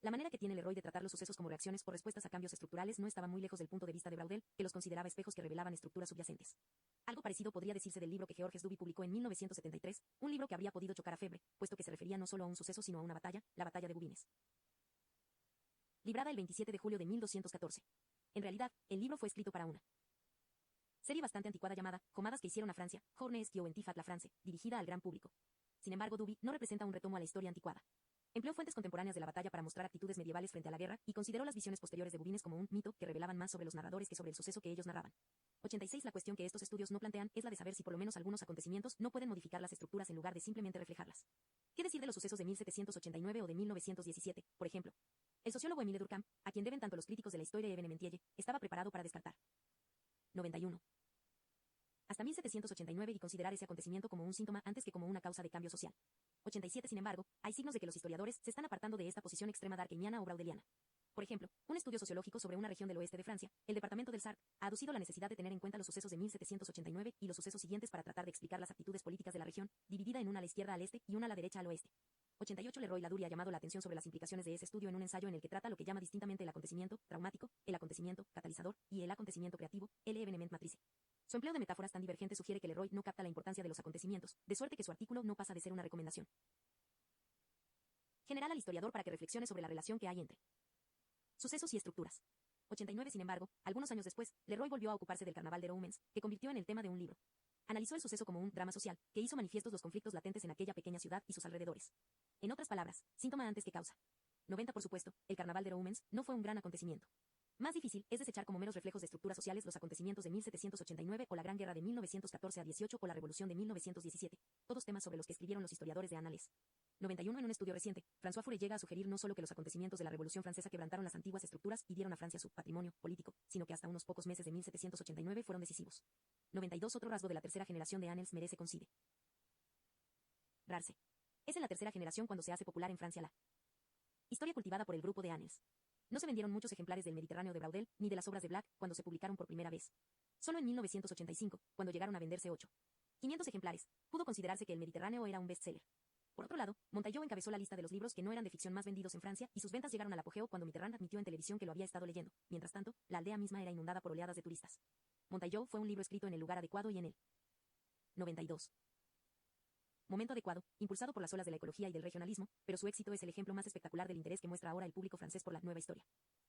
La manera que tiene Leroy de tratar los sucesos como reacciones o respuestas a cambios estructurales no estaba muy lejos del punto de vista de Braudel, que los consideraba espejos que revelaban estructuras subyacentes. Algo parecido podría decirse del libro que Georges Duby publicó en 1973, un libro que habría podido chocar a Febre, puesto que se refería no solo a un suceso sino a una batalla, la batalla de Bouvines. Librada el 27 de julio de 1214. En realidad, el libro fue escrito para una serie bastante anticuada llamada Comadas que hicieron a Francia, Journées qui ont fait la France, dirigida al gran público. Sin embargo, Duby no representa un retomo a la historia anticuada. Empleó fuentes contemporáneas de la batalla para mostrar actitudes medievales frente a la guerra y consideró las visiones posteriores de Bouvines como un mito que revelaban más sobre los narradores que sobre el suceso que ellos narraban. 86 La cuestión que estos estudios no plantean es la de saber si por lo menos algunos acontecimientos no pueden modificar las estructuras en lugar de simplemente reflejarlas. ¿Qué decir de los sucesos de 1789 o de 1917, por ejemplo? El sociólogo Émile Durkheim, a quien deben tanto los críticos de la historia y Evenementielle, estaba preparado para descartar. 91. Hasta 1789 y considerar ese acontecimiento como un síntoma antes que como una causa de cambio social. 87 Sin embargo, hay signos de que los historiadores se están apartando de esta posición extrema darquiniana o braudeliana. Por ejemplo, un estudio sociológico sobre una región del oeste de Francia, el departamento del Sarthe, ha aducido la necesidad de tener en cuenta los sucesos de 1789 y los sucesos siguientes para tratar de explicar las actitudes políticas de la región, dividida en una a la izquierda al este y una a la derecha al oeste. 88 Leroy-Ladurie ha llamado la atención sobre las implicaciones de ese estudio en un ensayo en el que trata lo que llama distintamente el acontecimiento traumático, el acontecimiento catalizador y el acontecimiento creativo, el evenement matrice. Su empleo de metáforas tan divergentes sugiere que Leroy no capta la importancia de los acontecimientos, de suerte que su artículo no pasa de ser una recomendación general al historiador para que reflexione sobre la relación que hay entre sucesos y estructuras. 89 Sin embargo, algunos años después, Leroy volvió a ocuparse del Carnaval de Roumens, que convirtió en el tema de un libro. Analizó el suceso como un drama social, que hizo manifiestos los conflictos latentes en aquella pequeña ciudad y sus alrededores. En otras palabras, síntoma antes que causa. 90 Por supuesto, el Carnaval de Roumens no fue un gran acontecimiento. Más difícil es desechar como meros reflejos de estructuras sociales los acontecimientos de 1789 o la Gran Guerra de 1914 a 18 o la Revolución de 1917, todos temas sobre los que escribieron los historiadores de Annales. 91 En un estudio reciente, François Furet llega a sugerir no solo que los acontecimientos de la Revolución Francesa quebrantaron las antiguas estructuras y dieron a Francia su patrimonio político, sino que hasta unos pocos meses de 1789 fueron decisivos. 92 Otro rasgo de la tercera generación de Annales merece considerarse. Es en la tercera generación cuando se hace popular en Francia la historia cultivada por el grupo de Annales. No se vendieron muchos ejemplares del Mediterráneo de Braudel, ni de las obras de Black, cuando se publicaron por primera vez. Solo en 1985, cuando llegaron a venderse 500 ejemplares, pudo considerarse que el Mediterráneo era un bestseller. Por otro lado, Montaillot encabezó la lista de los libros que no eran de ficción más vendidos en Francia, y sus ventas llegaron al apogeo cuando Mitterrand admitió en televisión que lo había estado leyendo. Mientras tanto, la aldea misma era inundada por oleadas de turistas. Montaillot fue un libro escrito en el lugar adecuado y en el 92 momento adecuado, impulsado por las olas de la ecología y del regionalismo, pero su éxito es el ejemplo más espectacular del interés que muestra ahora el público francés por la nueva historia.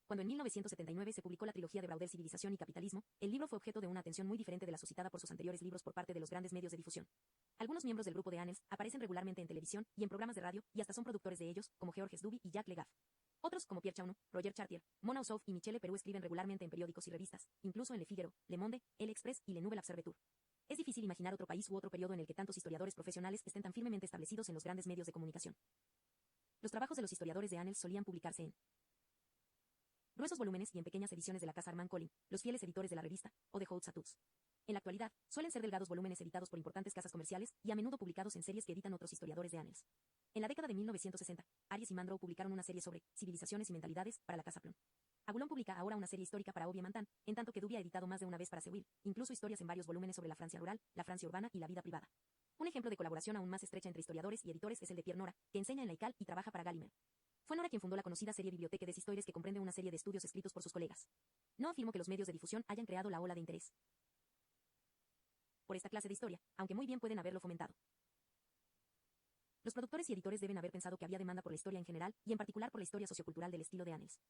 Cuando en 1979 se publicó la trilogía de Braudel Civilización y Capitalismo, el libro fue objeto de una atención muy diferente de la suscitada por sus anteriores libros por parte de los grandes medios de difusión. Algunos miembros del grupo de Annales aparecen regularmente en televisión y en programas de radio, y hasta son productores de ellos, como Georges Duby y Jacques Le Goff. Otros, como Pierre Chaunou, Roger Chartier, Mona Ossoff y Michele Perú escriben regularmente en periódicos y revistas, incluso en Le Figaro, Le Monde, El Express y Le Nouvel Observateur. Es difícil imaginar otro país u otro periodo en el que tantos historiadores profesionales estén tan firmemente establecidos en los grandes medios de comunicación. Los trabajos de los historiadores de Annales solían publicarse en gruesos volúmenes y en pequeñas ediciones de la casa Armand Collin, los fieles editores de la revista, o de Haute Saturs. En la actualidad, suelen ser delgados volúmenes editados por importantes casas comerciales y a menudo publicados en series que editan otros historiadores de Annales. En la década de 1960, Aries y Mandroux publicaron una serie sobre civilizaciones y mentalidades para la casa Plon. Agoulon publica ahora una serie histórica para Obie Mantan, en tanto que Duby ha editado más de una vez para Sewil, incluso historias en varios volúmenes sobre la Francia rural, la Francia urbana y la vida privada. Un ejemplo de colaboración aún más estrecha entre historiadores y editores es el de Pierre Nora, que enseña en la ICAL y trabaja para Gallimard. Fue Nora quien fundó la conocida serie Bibliothèque des Histoires, que comprende una serie de estudios escritos por sus colegas. No afirmo que los medios de difusión hayan creado la ola de interés por esta clase de historia, aunque muy bien pueden haberlo fomentado. Los productores y editores deben haber pensado que había demanda por la historia en general, y en particular por la historia sociocultural del estilo de Annales.